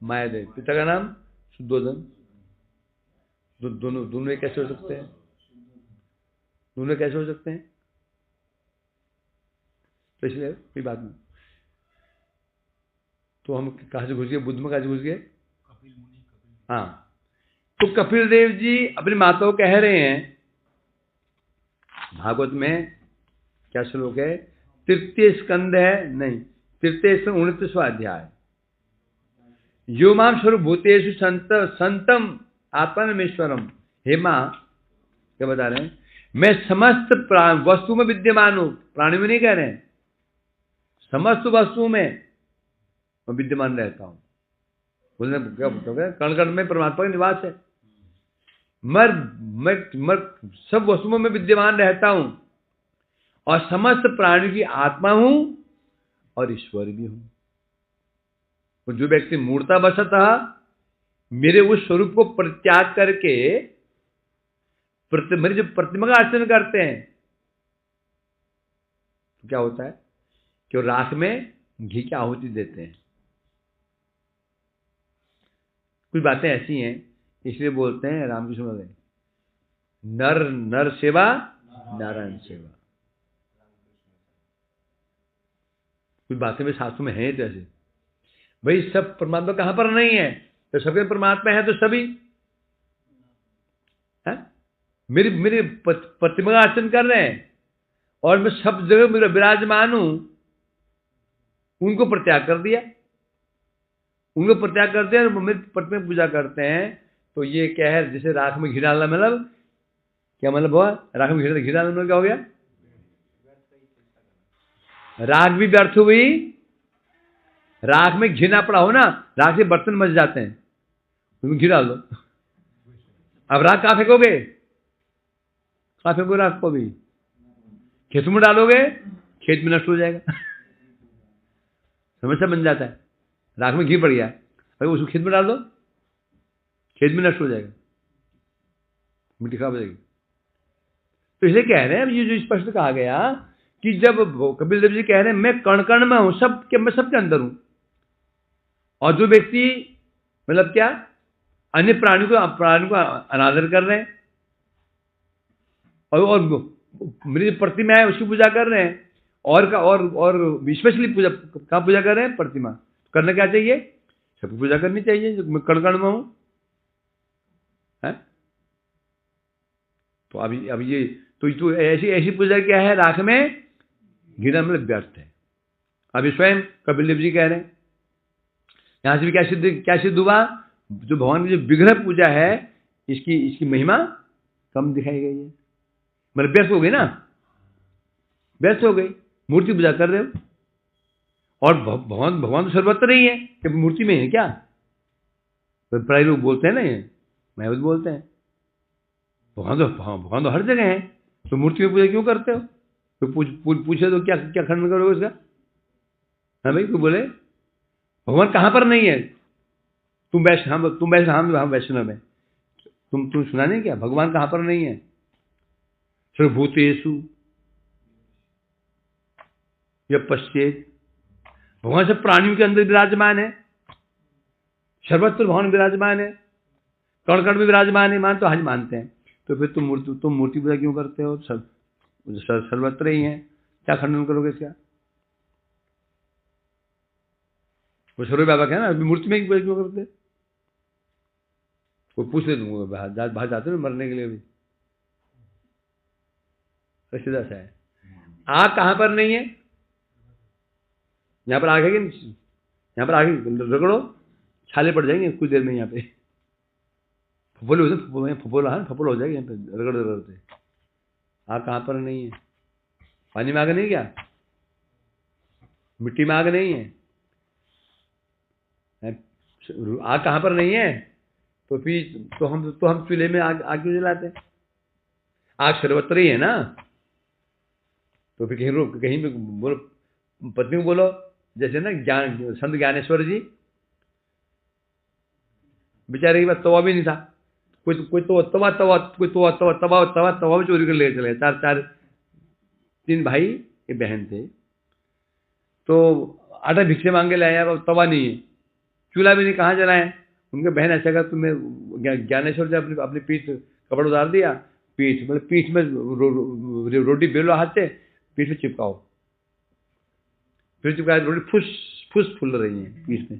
मायादेवी, पिता का नाम शुद्धोधन। दोनों कैसे हो सकते हैं? दोनों कैसे हो सकते हैं? तो इसलिए कोई बात नहीं। तो हम कहां से घुस गए? बुद्ध में कहां से घुस गए? हाँ, तो कपिल देव जी अपनी माता को कह रहे हैं, भागवत में क्या श्लोक है? तृतीय स्कंद है, नहीं, तृतीय स्कंद 29वां अध्याय, यो माम सर्वभूतेषु संतम आत्मनमीश्वरम। हे मां, क्या बता रहे हैं? मैं समस्त वस्तु में विद्यमान हूं, प्राणी में नहीं कह रहे हैं, समस्त वस्तु में मैं विद्यमान रहता हूं। बोलने क्या बोलते? कण कण में परमात्मा का निवास है। मैं सब वस्तुओं में विद्यमान रहता हूं और समस्त प्राणियों की आत्मा हूं और ईश्वर भी हूं। तो जो व्यक्ति मूर्तावशतः मेरे उस स्वरूप को परित्याग करके मेरी जो प्रतिमा का अर्चन करते हैं, तो क्या होता है कि राख में घी की आहुति देते हैं। कुछ बातें ऐसी हैं, इसलिए बोलते हैं रामकृष्ण बोले, नर सेवा नारायण सेवा। कुछ बातें में शास्त्रों में हैं जैसे, भाई सब परमात्मा कहां पर नहीं है? तो सबके परमात्मा है तो सभी है? मेरी प्रतिमा का अर्चन कर रहे हैं और मैं सब जगह मेरा विराजमान हूं, उनको प्रत्याग कर दिया, उनको प्रत्याग करते हैं और मेरी प्रतिमा पूजा करते हैं। तो ये क्या है? जैसे राख में घी डालना, मतलब क्या मतलब हुआ? राख में घी डालना मतलब क्या हो गया? राख भी व्यर्थ हुई। राख में घी ना पड़ा हो ना, राख से बर्तन मच जाते हैं, तुम घी डाल दो, अब राख कहां फेंकोगे? कहां फेंकोगे राख को? भी खेत में डालोगे, खेत में नष्ट हो जाएगा। समस्या बन जाता है। राख में घी पड़ गया, अगर उसको खेत में डाल दो, खेत में नष्ट हो जाएगा, मिट्टी खराब हो जाएगी। तो इसे कह रहे हैं, ये जो स्पष्ट कहा गया कि जब कपिल देव जी कह रहे हैं मैं कण कण में हूं, मैं सबके अंदर हूं, और जो व्यक्ति मतलब क्या अन्य प्राणियों को अनादर कर रहे हैं और मेरी प्रतिमा है उसकी पूजा कर रहे हैं, और स्पेशली पूजा कर रहे हैं प्रतिमा, करना क्या चाहिए? सबकी पूजा करनी चाहिए। मैं कण कण में हूं, है? तो अब ये तो ऐसी ऐसी पूजा क्या है, राख में घृणा मतलब व्यर्थ है। अभी स्वयं कपिल देव जी कह रहे हैं, यहां से भी क्या सिद्ध हुआ, जो भगवान की जो विग्रह पूजा है इसकी महिमा कम दिखाई गई है, मतलब व्यर्थ हो गई ना, व्यर्थ हो गई। मूर्ति पूजा कर रहे हो, और भगवान तो सर्वत्र ही है, कि मूर्ति में है क्या? तो प्राय लोग बोलते हैं ना, ये महबूद बोलते हैं भगवान तो हर जगह है, तो मूर्ति में पूजा क्यों करते हो? तो पूछे तो क्या क्या खंडन करोगे उसका? हाँ भाई, कोई बोले भगवान कहां पर नहीं है, तुम वैष्णव है, तुम सुना नहीं क्या, भगवान कहां पर नहीं है? सर्वभूतेषु या पश्चेत, भगवान सब प्राणियों के अंदर विराजमान है, सर्वत्र भगवान विराजमान है, कण कण में विराजमान है, मान तो आज मानते हैं, तो फिर तुम मूर्ति पूजा क्यों करते हो? सर्वत्र ही है, क्या खंडन करोगे इसका? वो सर्व व्यापक है ना, मूर्ति में क्यों करते? वो पूछ ले तुमको, बाहर जाते ना मरने के लिए भी, सीधा सा है। आग कहां पर नहीं है? यहां पर आग है कि नहीं? यहां पर आग रगड़ो, छाले पड़ जाएंगे कुछ देर में, यहाँ पे फपोला हो जाएगी, यहाँ पे रगड़ते। आग कहां पर नहीं है? पानी में आग नहीं, क्या मिट्टी में आग नहीं है? आग कहां पर नहीं है? तो फिर तो हम चूल्हे में आग क्यों जलाते? आग सर्वत्र ही है ना, तो फिर कहीं पे बोलो, पत्नी को बोलो, जैसे ना संत ज्ञानेश्वर जी बेचारे के पास तवा भी नहीं था, कोई तवा भी चोरी कर ले चले, तीन भाई ये बहन थे, तो आटा भिक्षे मांगे ले आया, तवा नहीं है, चूल्हा भी नहीं, कहाँ जलाएं? उनके बहन ऐसा कर, तुम्हें ज्ञानेश्वर जी अपनी पीठ कपड़ा उतार दिया, पीठ में रोटी बेलो हाथ से, पीठ में चिपकाओ, फिर चिपकाए रोटी फुस फूल रही है पीठ में।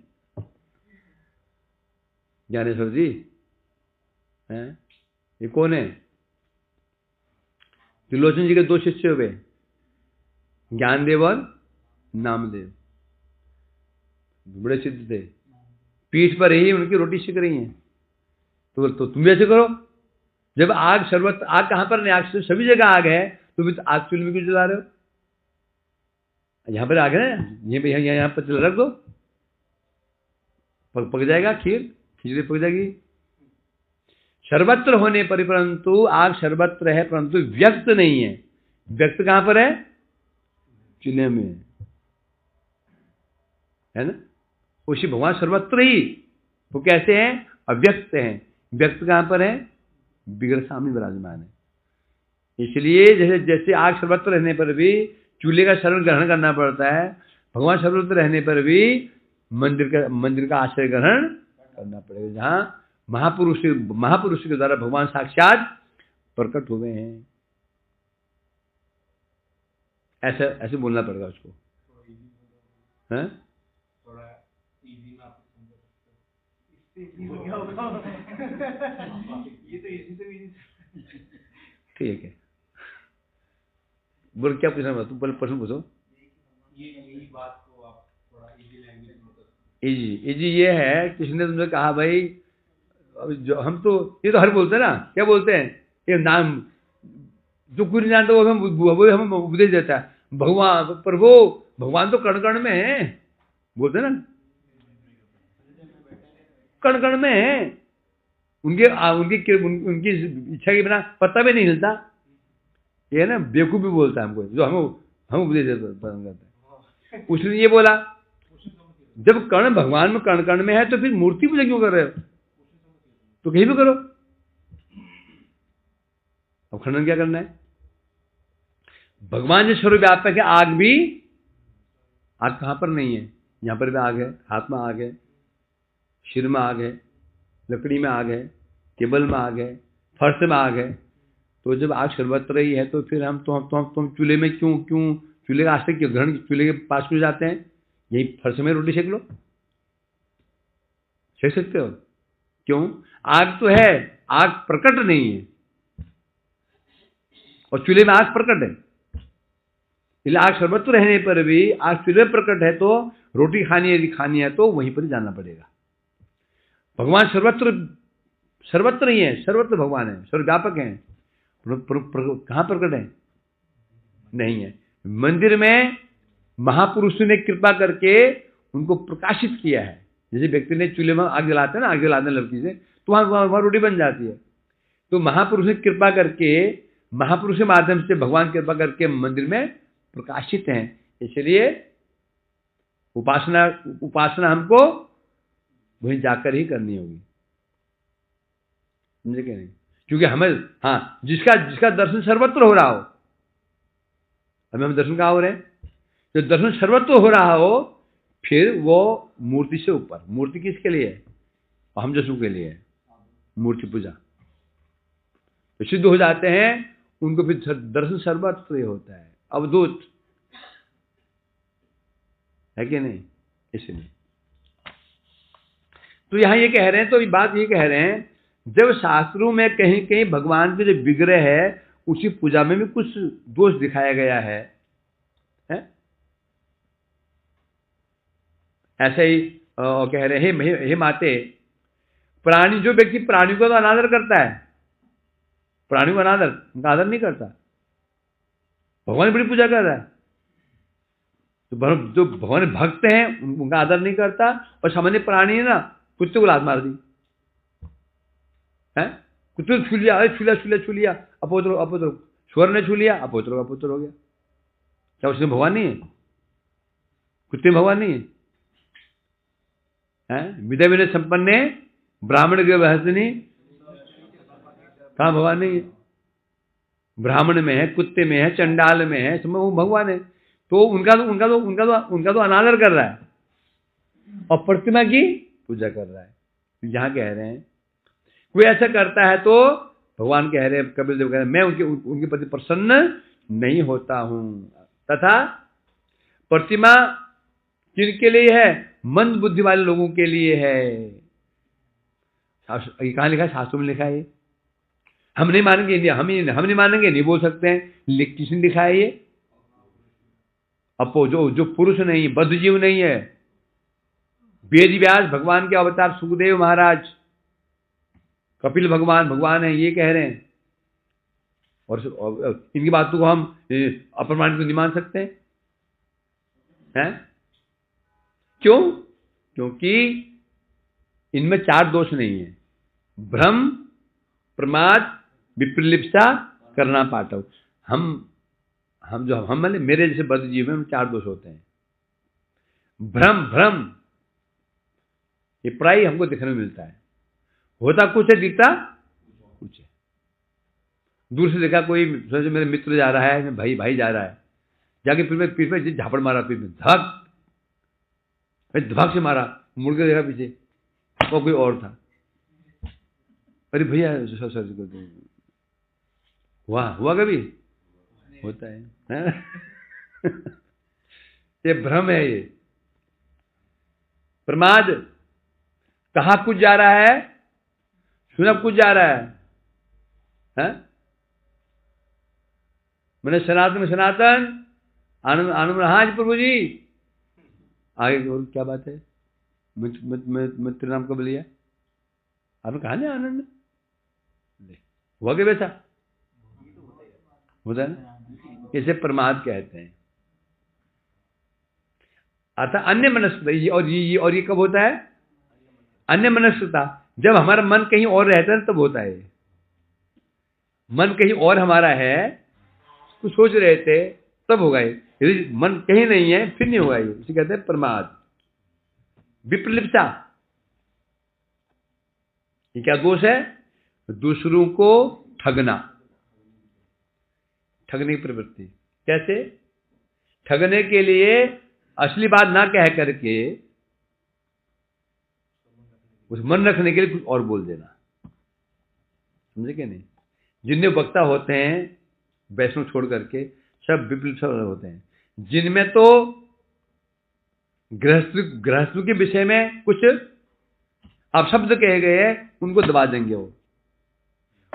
ज्ञानेश्वर जी हैं, ये कौन है? त्रिलोचन जी के दो शिष्य हुए, ज्ञानदेव और नामदेव, बड़े सिद्ध थे, पीठ पर ही उनकी रोटी सिक रही है, तो तुम भी ऐसे करो। जब आग कहां पर नहीं, आग सभी जगह आग है, तुम आग चूल्हे में क्यों जला रहे हो? यहां पर आग है, यहाँ पर रख दो, पक जाएगा, खिचड़ी पक जाएगी। सर्वत्र होने पर, परंतु आग सर्वत्र है, परंतु व्यक्त नहीं है। व्यक्त कहां पर है? चूल्हे में है ना। उसी भगवान सर्वत्र ही, वो कैसे हैं? अव्यक्त हैं। व्यक्त कहां पर है? विग्रह सामने विराजमान है। इसलिए जैसे आग सर्वत्र रहने पर भी चूल्हे का शरण ग्रहण करना पड़ता है, भगवान सर्वत्र रहने पर भी मंदिर का आश्रय ग्रहण करना पड़ेगा, जहां महापुरुष के द्वारा भगवान साक्षात प्रकट हुए हैं। ऐसे बोलना पड़ेगा उसको, है? ठीक है, बोल क्या पूछना? तुम पहले प्रश्न पूछो। यही बात को आप थोड़ा इजी लैंग्वेज में इजी ये है, किसने तुमसे कहा भाई, जो हम तो ये तो हर बोलते हैं ना, क्या बोलते हैं, ये नाम जो कुछ नहीं जानते वो हम उपदेश देता है, भगवान पर वो भगवान तो कण कण में है, बोलते ना, कण कण में है, उनकी इच्छा के बिना पता भी नहीं हिलता। ये ना बेवकूफी बोलता है हमको, जो हम उपदेश देते हैं। उसने ये बोला, जब कण भगवान में कण कण में है, तो फिर मूर्ति पूजा क्यों कर रहे हो? तो कहीं भी करो। अब खंडन क्या करना है? भगवान जो सर्वव्यापक है, आग कहां पर नहीं है? यहां पर भी आग है, हाथ में आग है, सिर में आग है, लकड़ी में आग है, टेबल में आग है, फर्श में आग है। तो जब आग सर्वत्र ही है, तो फिर हम चूल्हे में क्यों चूल्हे का आश्रय क्यों ग्रहण, चूल्हे के पास क्यों जाते हैं? यही फर्श में रोटी सेक लो, सेक सकते हो। क्यों? आग तो है, आग प्रकट नहीं है, और चूल्हे में आग प्रकट है। इसलिए आग सर्वत्र रहने पर भी आग चूल्हे में प्रकट है, तो रोटी खानी यदि खानी है तो वहीं पर ही जाना पड़ेगा। भगवान सर्वत्र सर्वत्र नहीं है, सर्वत्र भगवान है, सर्वव्यापक है। कहाँ प्रकट है? नहीं है। मंदिर में महापुरुषों ने कृपा करके उनको प्रकाशित किया है। जैसे व्यक्ति ने चूल्हे में आग जलाते हैं ना, आग जलाते हैं लड़की से, तो वहां रोटी बन जाती है। तो महापुरुष ने कृपा करके, महापुरुष के माध्यम से भगवान कृपा करके मंदिर में प्रकाशित हैं। इसलिए उपासना हमको वहीं जाकर ही करनी होगी, समझे क्या नहीं? क्योंकि हमें, हाँ, जिसका दर्शन सर्वत्र हो रहा हो, हम दर्शन कहाँ हो रहे हैं? जो दर्शन सर्वत्र हो रहा हो, फिर वो मूर्ति से ऊपर। मूर्ति किसके लिए है? हम जसू के लिए है, मूर्ति पूजा। तो सिद्ध हो जाते हैं, उनको फिर दर्शन सर्वत्र होता है, अवधूत है कि नहीं? इसलिए तो यहां ये कह रहे हैं, तो बात ये कह रहे हैं, जब शास्त्रों में कहीं कहीं भगवान के जो विग्रह है उसी पूजा में भी कुछ दोष दिखाया गया है? ऐसे ही कह रहे हैं, हे माते, प्राणी, जो व्यक्ति प्राणी को तो अनादर करता है, प्राणी को अनादर, उनका आदर नहीं करता, भगवान की बड़ी पूजा कर रहा है, तो जो भगवान भक्त हैं उनका आदर नहीं करता, और सामान्य प्राणी है ना, कुत्ते को लात मार दी है, कुत्ते छू लिया, छू लिया, अपोत्र, स्वर ने छू लिया, अपोत्र हो गया। क्या उसमें भगवान नहीं है? कुत्ते में भगवान नहीं है? विदय विनय संपन्ने ब्राह्मण के वहसनी, कहाँ भगवान नहीं है? ब्राह्मण में है, कुत्ते में है, चंडाल में है, सब वो भगवान है। तो उनका तो अनादर कर रहा है और प्रतिमा की पूजा कर रहा है। यहां कह रहे हैं कोई ऐसा करता है तो भगवान कह रहे हैं, कबीर देव कह रहे हैं, मैं उनके प्रति प्रसन्न नहीं होता हूं। तथा प्रतिमा किनके लिए है? मंद बुद्धि वाले लोगों के लिए है। कहां लिखा है? शास्त्रों में लिखा है। हम नहीं मानेंगे, हम नहीं मानेंगे, नहीं बोल सकते हैं। किसने लिखा है ये? अपो जो पुरुष नहीं, बद्ध जीव नहीं है, वेद व्यास भगवान के अवतार सुखदेव महाराज, कपिल भगवान है, ये कह रहे हैं। और इनकी बातों को हम अप्रमाणित नहीं मान सकते हैं? क्यों? क्योंकि इनमें 4 दोष नहीं है: भ्रम, प्रमाद, विप्रलिप्सा, करना पाठव। हम मेरे जैसे बद्ध जीव में 4 दोष होते हैं। भ्रम ये प्राय हमको दिखने में मिलता है, होता कुछ है, दिखता कुछ है। दूर से देखा कोई, सोचे मेरे मित्र जा रहा है, भाई जा रहा है, जाके पीठ में झापड़ मारा, पीठ में धक से मारा, मुड़ के देखा पीछे, वो कोई और था। अरे भैया हुआ कभी? होता है। ये भ्रम है। ये प्रमाद, कहां कुछ जा रहा है, सुना कुछ जा रहा है? मैंने सनातन आनंद हाँ जी प्रभु जी, आगे और क्या बात है? मित्र नाम कब लिया आपने? कहा ना आनंद हुआ के वैसा होता है ना, इसे प्रमाद कहते हैं। अतः अन्य मनस्कता, और ये कब होता है? अन्य मनस्कता, जब हमारा मन कहीं और रहता है तब होता है। मन कहीं और हमारा है, कुछ सोच रहे थे, तब होगा ये। यदि मन कहीं नहीं है फिर नहीं होगा ये। इसे कहते हैं प्रमाद। विप्रलिप्सा, ये क्या दोष है? दूसरों को ठगना, ठगने की प्रवृत्ति। कैसे? ठगने के लिए असली बात ना कह करके उस मन रखने के लिए कुछ और बोल देना, समझे क्या नहीं? जितने वक्ता होते हैं वैष्णव छोड़ करके सब विपरीत होते हैं, जिनमें तो गृहस्थी के विषय में कुछ अपशब्द कहे गए हैं, उनको दबा देंगे वो,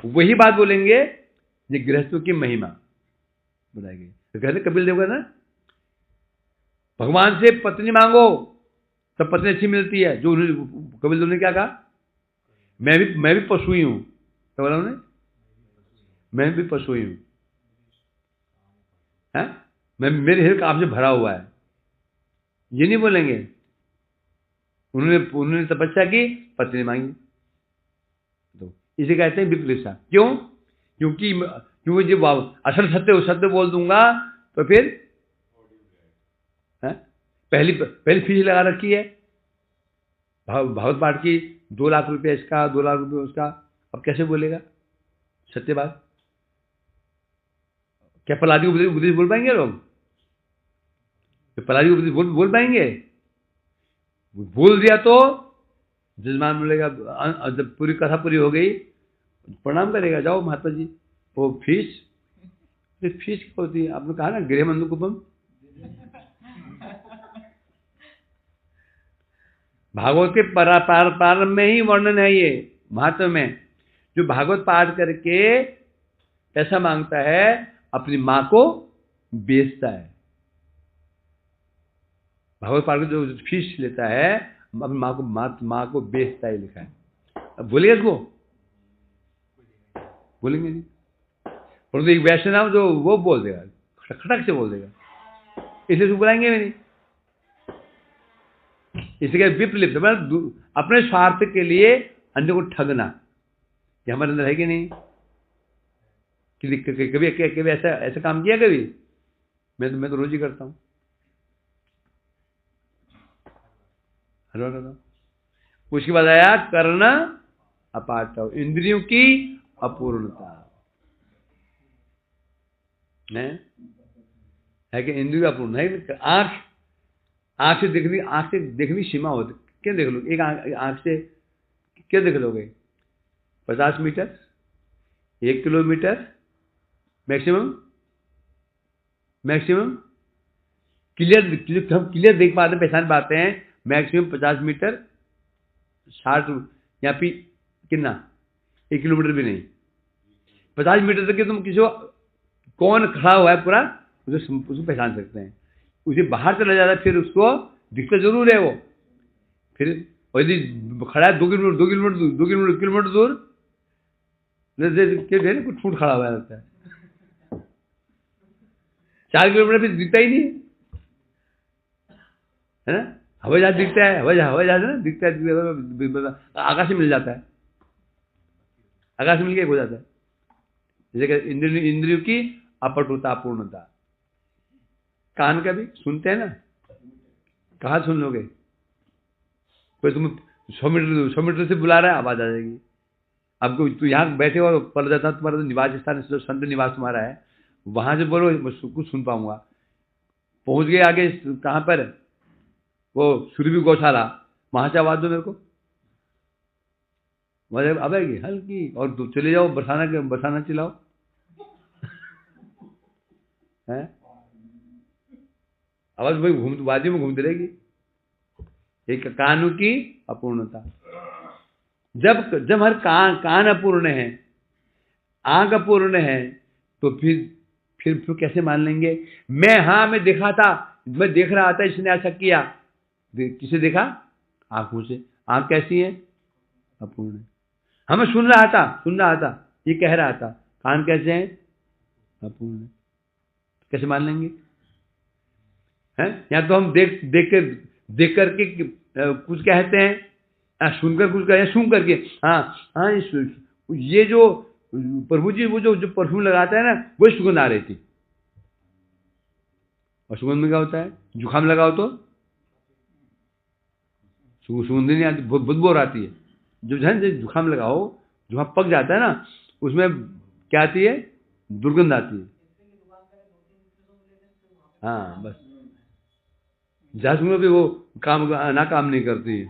वही बात बोलेंगे ये गृहस्थों की महिमा बताएगी। तो कहते कपिल देव का ना, भगवान से पत्नी मांगो तब पत्नी अच्छी मिलती है। जो कपिल देव ने क्या कहा, मैं भी पशु ही हूं। तो बोला उन्होंने, मैं भी पशु ही हूं, मेरे हृदय काम से भरा हुआ है, ये नहीं बोलेंगे। उन्होंने तपस्या की, पत्नी मांगी। तो इसे कहते हैं विपरीत। क्यों? क्योंकि जब असल सत्य बोल दूंगा तो फिर पहली फीस लगा रखी है भागवत पाठ की, 2 लाख रुपये इसका, 2 लाख रुपये उसका। अब कैसे बोलेगा सत्य बात? क्या प्रहलाद की उपदेश बोल पाएंगे लोग? प्रहलाद की उपदेश बोल पाएंगे? बोल दिया तो जजमान बोलेगा, जब पूरी कथा पूरी हो गई प्रणाम करेगा, जाओ महात्मा जी। वो फीस क्या होती है? आपने कहा ना गृह मंदकुपम। भागवत के प्रारंभ में ही वर्णन है ये महात्मा में। जो भागवत पाठ करके ऐसा मांगता है, अपनी मां को बेचता है। भागवत पाठ जो फीस लेता है, अपनी मां को बेचता है, लिखा है। अब बोलेगा इसको? बोलेंगे नहीं। परंतु एक वैष्णव जो वो बोल देगा, खटक से बोल देगा, इसलिए उसको बुलाएंगे भी नहीं। इसलिए विपलिप्त, अपने स्वार्थ के लिए अन्य को ठगना, ये हमारे अंदर है कि नहीं? कभी ऐसा काम किया कभी? मैं तो रोज ही करता हूं। उसके बाद आया करना अपार्थ, इंद्रियों की अपूर्णता है कि इंद्रियों का अपूर्ण है। आंख से देखनी सीमा होती। क्या देख लोगे? एक आंख से क्या देख लोगे? 50 मीटर, 1 किलोमीटर मैक्सिमम क्लियर। हम क्लियर देख पाते हैं, पहचान पाते हैं मैक्सिमम 50 मीटर, 60 या फिर कितना, 1 किलोमीटर भी नहीं, 50 मीटर तक के तुम किसी को कौन खड़ा हुआ है पूरा उसको पहचान सकते हैं। उसे बाहर चला जाता है फिर उसको दिखता जरूर है वो। फिर यदि खड़ा है 2 किलोमीटर दूर कुछ फुट खड़ा हुआ रहता है, 4 किलोमीटर भी दिखता ही नहीं है ना। हवाई जहाज दिखता है, हवाई जहाज ना दिखता है, आकाश में मिल जाता है, आकाश में मिल के हो जाता है। जैसे इंद्रियों की अपटुता, पूर्णता। कान का भी सुनते हैं ना, कहाँ सुन लोगे? कोई तुम 100 मीटर से बुला रहा है, आवाज आ जाएगी। अब तू यहाँ बैठे हो पड़ जाता, तुम्हारा तो निवास स्थान संत निवास तुम्हारा है, वहां से बोलो कुछ सुन पाऊंगा। पहुंच गए आगे कहां पर, वो सुरभि गौशाला, वहां से आवाज दो मेरे को, वहां अब आएगी हल्की। और तुम चले जाओ बरसाना चिल्लाओ है, आवाज भाई बाजी में घूमती रहेगी। एक कानों की अपूर्णता। जब हर कान अपूर्ण है, आंख अपूर्ण है, तो फिर कैसे मान लेंगे? मैं देखा था, मैं देख रहा था, इसने ऐसा किया। किसे देखा? आंखों से। आंख कैसी है? अपूर्ण है। हमें सुन रहा था, ये कह रहा था। कान कैसे हैं? अपूर्ण है। कैसे मान लेंगे? हैं? या तो हम देख करके कुछ कहते हैं, सुनकर कुछ कहें, सुन करके हाँ ये जो प्रभु जी वो जो परफ्यूम लगाता है ना, वही सुगंध आ रही थी। और सुगंध में क्या होता है? जुकाम लगाओ तो सुगंध नहीं आती, बदबू आती है। जो जुकाम लगाओ, जुकाम पक जाता है ना, उसमें क्या आती है? दुर्गंध आती है। हाँ बस, जासूस में भी वो काम नहीं करती है।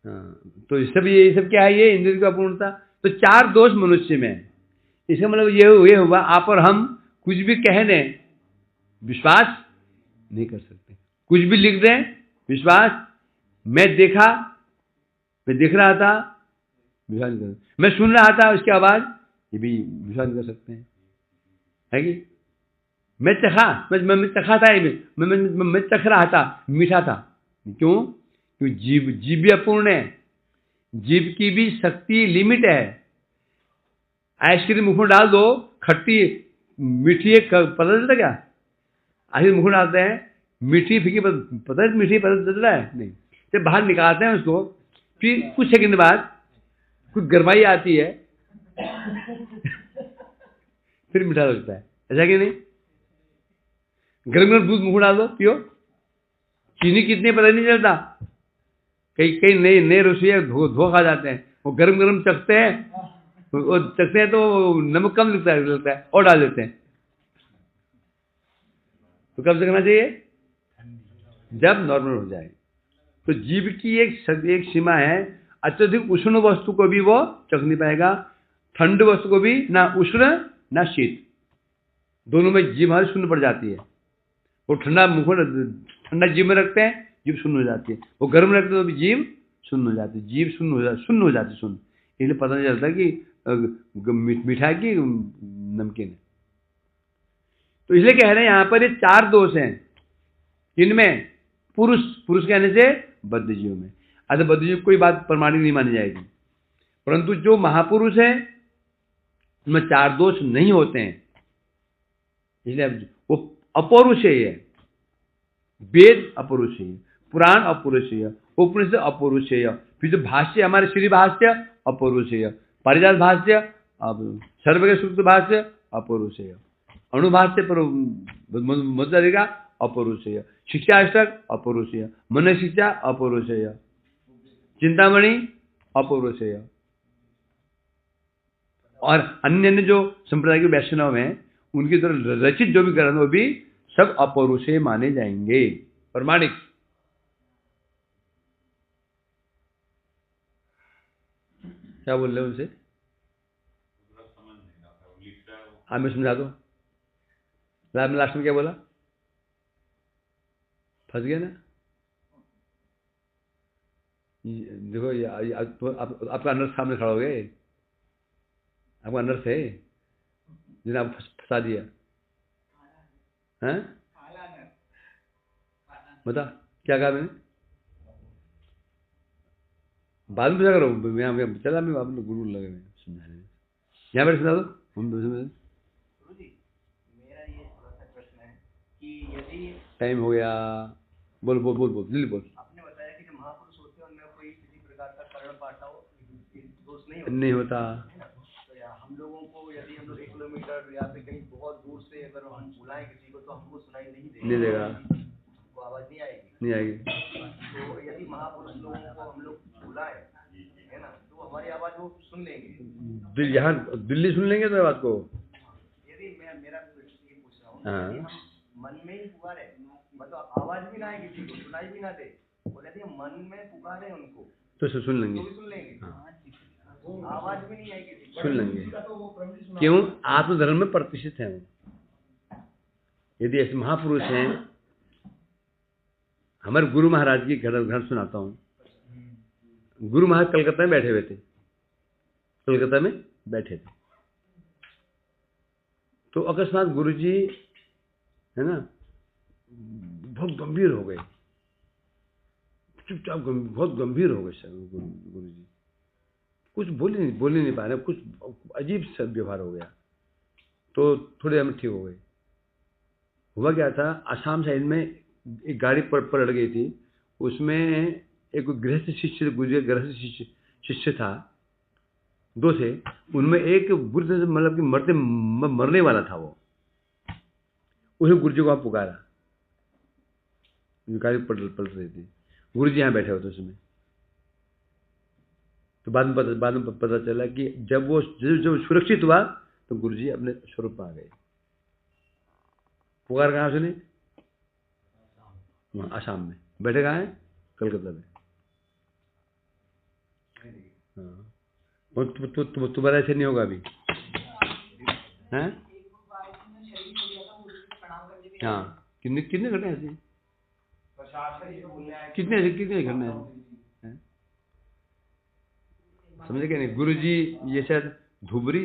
हाँ, तो ये सब क्या है? ये इंद्रिय की अपूर्णता। तो 4 दोष मनुष्य में। इसका मतलब ये हुआ, आप और हम कुछ भी कह दें, विश्वास नहीं कर सकते। कुछ भी लिख दें, विश्वास। मैं देखा, मैं देख रहा था, विश्वास नहीं कर, मैं सुन रहा था उसकी आवाज, ये भी विश्वास नहीं कर सकते हैं, है कि मैं चखा, मैं चखा था, मैं चख रहा था, मीठा था। क्यों? क्योंकि जीव भी अपूर्ण है, जीव की भी शक्ति लिमिट है। आइसक्रीम मुंह में डाल दो, खट्टी मीठी पता चलता क्या? आइसक्रीम मुंह में डालते हैं, मीठी फीकी पता है, मीठी पता चलता है नहीं। जब बाहर निकालते हैं उसको, फिर कुछ सेकंड बाद कुछ गरमाई आती है, फिर मीठा लगता है, ऐसा कि नहीं? गरम गरम दूध मुंह में डाल दो, पियो, चीनी कितनी पता नहीं चलता। कई नए रसोइया धो खा जाते हैं, वो गरम गरम चखते हैं, वो चखते हैं तो नमक कम लगता है और डाल देते हैं। तो कब चखना चाहिए? जब नॉर्मल हो जाए। तो जीभ की एक सीमा है, अत्यधिक उष्ण वस्तु को भी वो चख नहीं पाएगा, ठंड वस्तु को भी, ना उष्ण ना शीत, दोनों में जीभ हमारी शून्य पड़ जाती है। वो ठंडा जीभ में रखते हैं, जीभ शून्य हो जाती है, वो गर्म रखते हैं तो भी जीभ शून्य हो जाती है, जीभ शून्य हो जाती है। इसलिए पता नहीं चलता कि मीठा की नमकीन है। तो इसलिए कह रहे हैं यहां पर ये 4 दोष हैं, इनमें पुरुष कहने से बद्ध जीव में। अतः बद्ध जीव कोई बात प्रमाणिक नहीं मानी जाएगी, परंतु जो महापुरुष है उनमें 4 दोष नहीं होते हैं, इसलिए वो अपौरुषेय है। वेद अपौरुषेय, पुराण अपौरुषेय, उपनिषद अपौरुषेय, फिर जो भाष्य हमारे श्री भाष्य अपौरुषेय, पारिजात भाष्य, सर्वज्ञ सूक्त भाष्य अपौरुषेय, अणुभाष्य पर मध्य अपौरुषेय, शिक्षाष्टक अपौरुषेय, मन शिक्षा अपौरुषेय, चिंतामणि अपौरुषेय, और अन्य जो संप्रदाय के वैष्णव हैं उनके द्वारा रचित जो भी ग्रंथ वो भी सब अपौरुषेय माने जाएंगे, प्रमाणिक। क्या बोल रहे हो उनसे? हाँ, मैं समझा दो। लास्ट में क्या बोला? फंस गया ना? देखो ये आपका अनर्थ सामने खड़ा हो गए, आपका अनर्थ है जिन्हें आप फंसा दिया है। बता क्या कहा मैंने? बाद में पूछा करो, मैं चला, मैं अपने गुरु लगे मैं समझाने में। यहाँ पर सुना दो। टाइम हो गया, बोल बोल बोल बोल जल्दी बोल। आपने बताया कि जो महापुरुष होते हैं उनमें कोई किसी प्रकार का कर्ण पाठा दोष नहीं होता। तो हम लोगों को यदि हम लोग 1 किलोमीटर या फिर कहीं बहुत दूर से अगर हम बुलाएं किसी को तो हमको सुनाई नहीं देगा, वो आवाज नहीं आएगी। तो यदि महापुरुष लोगों को हम लोग बुलाएं, है ना, तो हमारी आवाज वो सुन लेंगे, यहाँ दिल्ली सुन लेंगे तो बात को। यदि मेरा ये पूछ रहा हूँ, मन में ही पुकारे, मतलब आवाज भी ना आए किसी को, सुनाई भी ना दे, बोले थे मन में पुकारे उनको तो सुन लेंगे, तो सुन लेंगे। हाँ। आवाज भी नहीं आएगी, सुन लेंगे। क्यों? आत्मधर्म में प्रतिष्ठित है वो। यदि ऐसे महापुरुष हैं, हमारे गुरु महाराज की घर सुनाता हूँ। गुरु महाराज कलकत्ता में बैठे हुए थे, कलकत्ता में बैठे थे, तो अकस्मात गुरु जी है ना बहुत गंभीर हो गए, चुपचाप बहुत गंभीर हो गए गुरु जी, कुछ बोल नहीं पा रहे, कुछ अजीब सा व्यवहार हो गया। तो थोड़े हम ठीक हो गए। हुआ क्या था, आसाम साइड में एक गाड़ी पलट गई थी, उसमें एक गृहस्थ शिष्य था, 2 थे, उनमें एक बुरी से मतलब कि मरने वाला था। वो उसे गुरु जी को आप पुकारा, गाड़ी पलट रही थी, गुरु जी यहाँ बैठे होते उसमें। तो बाद में पता चला कि जब वो सुरक्षित हुआ तो गुरु जी अपने स्वरूप में आ गए। पुकार कहाँ सुनी? आसाम में। बैठे कहाँ है? कलकत्ता में। हाँ, तुम्हारा ऐसे नहीं होगा अभी, हैं? हाँ, कितने घटना ऐसे, कितने घटना है? समझे क्या नहीं? गुरु जी ये शायद धुबरी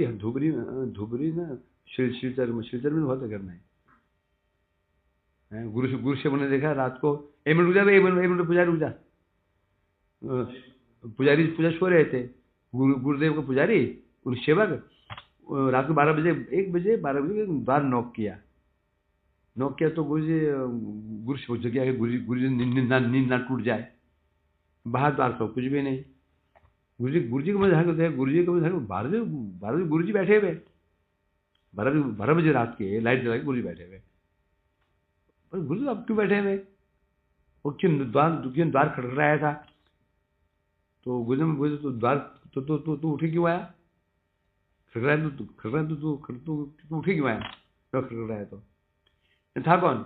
ना, शिलचर में बहुत करना है। गुरु से मैंने देखा रात को, एक मिनट रुक जा, एक मिनट पुजारी रुक जा। पुजारी पूजा सो रहे थे, गुरुदेव का पुजारी, उन सेवक रात को 12 बजे 1 बजे 12 बजे द्वार नॉक किया तो गुरु से पूछ गया कि गुरु जी नींद ना टूट जाए। बाहर द्वार तो कुछ भी नहीं। गुरु जी को मैं ध्यान करते, गुरु जी को 12 बजे गुरु जी बैठे हुए, 12 बजे रात के लाइट जला के गुरु जी बैठे हुए। पर गुरु जी आप क्यों बैठे हुए? वो क्यों द्वार खटखटाया था? तो गुरु जी बोले तो द्वार तो उठे क्यों आया? खटखटाया तो उठे क्यों आया? खटखटाया तो था कौन?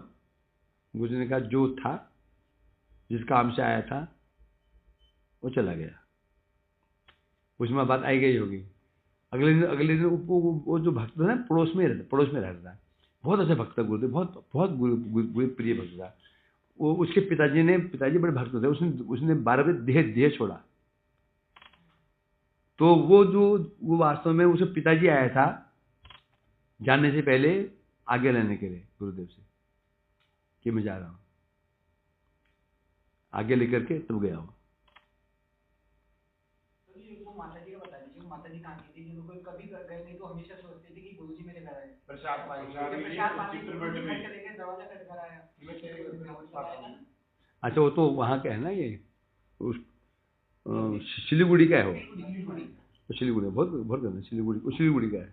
गुरु जी ने कहा जो था, जिस काम से आया था वो चला गया। उसमें बात आई गई होगी। अगले दिन वो जो भक्त था ना, पड़ोस में रहता था, बहुत अच्छा भक्त था गुरुदेव, बहुत गुरु प्रिय भक्त था वो। उसके पिताजी बड़े भक्त थे। उसने 12 बजे देह छोड़ा। तो वो वास्तव में उसे पिताजी आया था जानने से पहले आगे लेने के लिए गुरुदेव से कि मैं जा रहा हूं, आगे लेकर के तब गया वो। माता जी का बता दीजिए, माता जी कहाँ की थी? जिनको कभी गए नहीं तो हमेशा सोचती थी कि गुरुजी मेरे घर आए, प्रसाद पानी चले गए, दरवाजा खटखटाया। अच्छा, वो तो वहाँ का है ना, ये सिलीगुड़ी का है वो। सिलीगुड़ी बहुत करना, सिलीगुड़ी का है।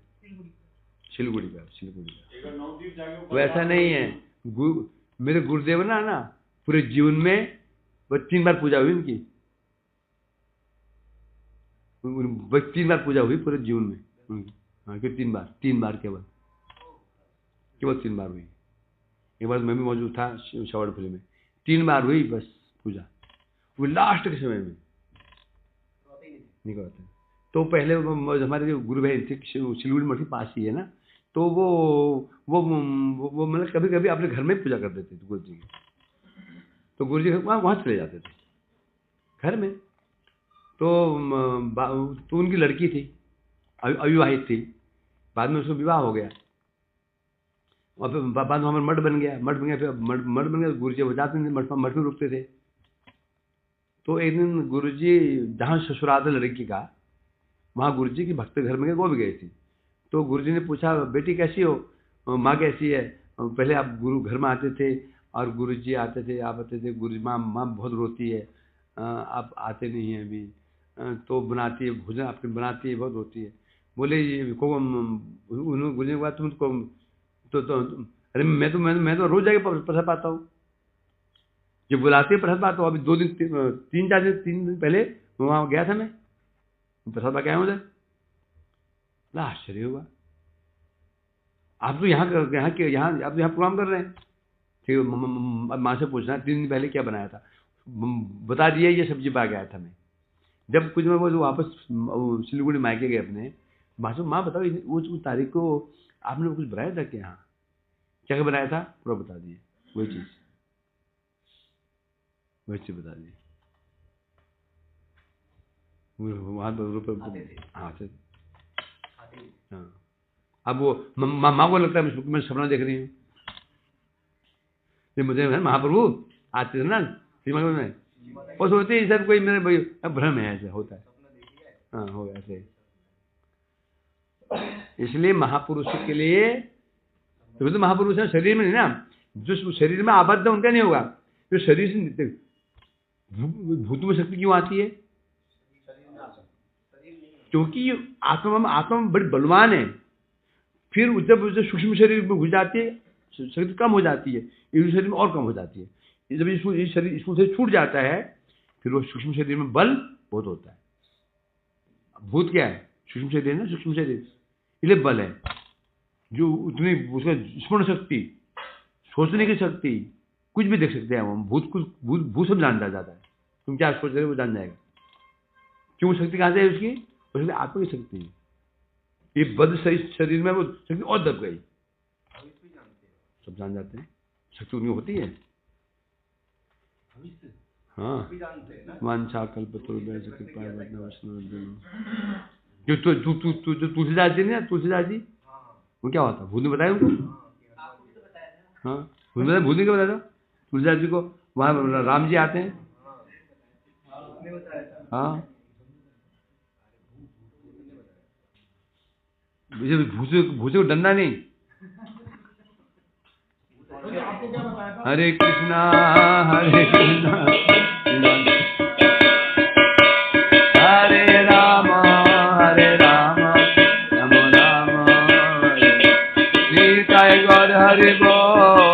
सिलीगुड़ी का वैसा नहीं है। मेरे गुरुदेव ना पूरे जीवन में 3 बार पूजा हुई उनकी, 3 बार पूजा हुई पूरे जीवन में। हाँ, कि 3 बार केवल 3 बार हुई। एक बार मैं भी मौजूद था शवड़फली में, 3 बार हुई बस पूजा, वो लास्ट के समय में नहीं करते। तो पहले हमारे जो गुरु भाई थे, सिलीगुड़ी मठी पास ही है ना, तो वो मतलब कभी कभी अपने घर में पूजा कर देते थे गुरु जी की। तो गुरु जी वहाँ चले जाते थे घर में। तो उनकी लड़की थी, अविवाहित थी, बाद में उसको विवाह हो गया और फिर बाद में हमारा मठ बन गया। फिर मठ बन गया, गुरु जी बजाते थे, मठ में रुकते थे। तो एक दिन गुरु जी जहाँ ससुराल था लड़की का, वहाँ गुरु जी की भक्त घर में गए, वो भी गई थी। तो गुरु जी ने पूछा, बेटी कैसी हो, माँ कैसी है? पहले आप गुरु घर में आते थे और गुरु जी आते थे, आप आते थे, गुरु जी माँ बहुत रोती है, आप आते नहीं हैं अभी, तो बनाती है भोजन आपने बनाती है, बहुत रोती है। बोले ये उन्होंने गुरु जी ने कहा तुमको तो अरे मैं तो रोज जाके प्रसाद पाता हूँ, जब बुलाते हैं प्रसाद पाता हूँ। अभी 2 दिन 3 दिन पहले वहाँ गया था, मैं प्रसाद पा के आया उधर। आश्चर्य हुआ, आप तो यहाँ आप तो यहाँ प्रोग्राम कर रहे हैं। ठीक, माँ से पूछना 3 दिन पहले क्या बनाया था, बता दिया ये सब्जी पा गया था मैं। जब कुछ मैं वो वापस सिलीगुड़ी मायके गए अपने, माँ बताओ उस तारीख को आपने कुछ बनाया था क्या? यहाँ क्या बनाया था, पूरा बता दिए, वही चीज बता दी। वहाँ हाँ। अब वो माँ को लगता है मैं सपना देख रही हूँ। मुझे महाप्रभु आते थे ना श्रीमंद में, वो सोचते हैं सर कोई मेरे भाई भ्रम है, ऐसा होता है। हाँ, हो गया ऐसे। इसलिए महापुरुष के लिए तो महापुरुष है शरीर में नहीं ना, जो शरीर में आबद्ध उनका नहीं होगा। जो शरीर से भूत में शक्ति क्यों आती है? क्योंकि आत्मा बड़ी बलवान है। फिर जब सूक्ष्म शरीर में घुस जाती है, शक्ति कम हो जाती है, इस शरीर में और कम हो जाती है। जब इस शरीर इसमें से छूट जाता है, फिर वो सूक्ष्म शरीर में बल बहुत होता है। भूत क्या है? सूक्ष्म शरीर है ना, सूक्ष्म शरीर, इसलिए बल है। जो उतनी उसका स्मरण शक्ति, सोचने की शक्ति, कुछ भी देख सकते हैं हम। भूत सब जान जाता है, तुम क्या सोच रहे हो वो जान जाएगा। क्यों? शक्ति कहाँ से है उसकी? उसकी आत्मा की शक्ति है। ये बद्ध शरीर में वो शक्ति और दब गई, सब जान जाते हैं। शक्ति उनकी होती है। हाँ, भी जानते हैं ना। वांछा कल्पतरुभ्यश्च कृपा वैष्णव। जो तुलसीदास जी ने, तुलसीदास जी वो क्या होता, भूत ने बताया उनको? आपको भी तो बताया था। हाँ, भूत ने क्या बताया था तुलसीदास जी को? वहाँ राम जी आते हैं। आपने बताया था। हाँ, मुझे भूसे को डरना नहीं। आपको क्या बताया था? हरे कृष्णा हरे कृष्णा हरे राम राम राम हरे। निताय गौर हरि बोल।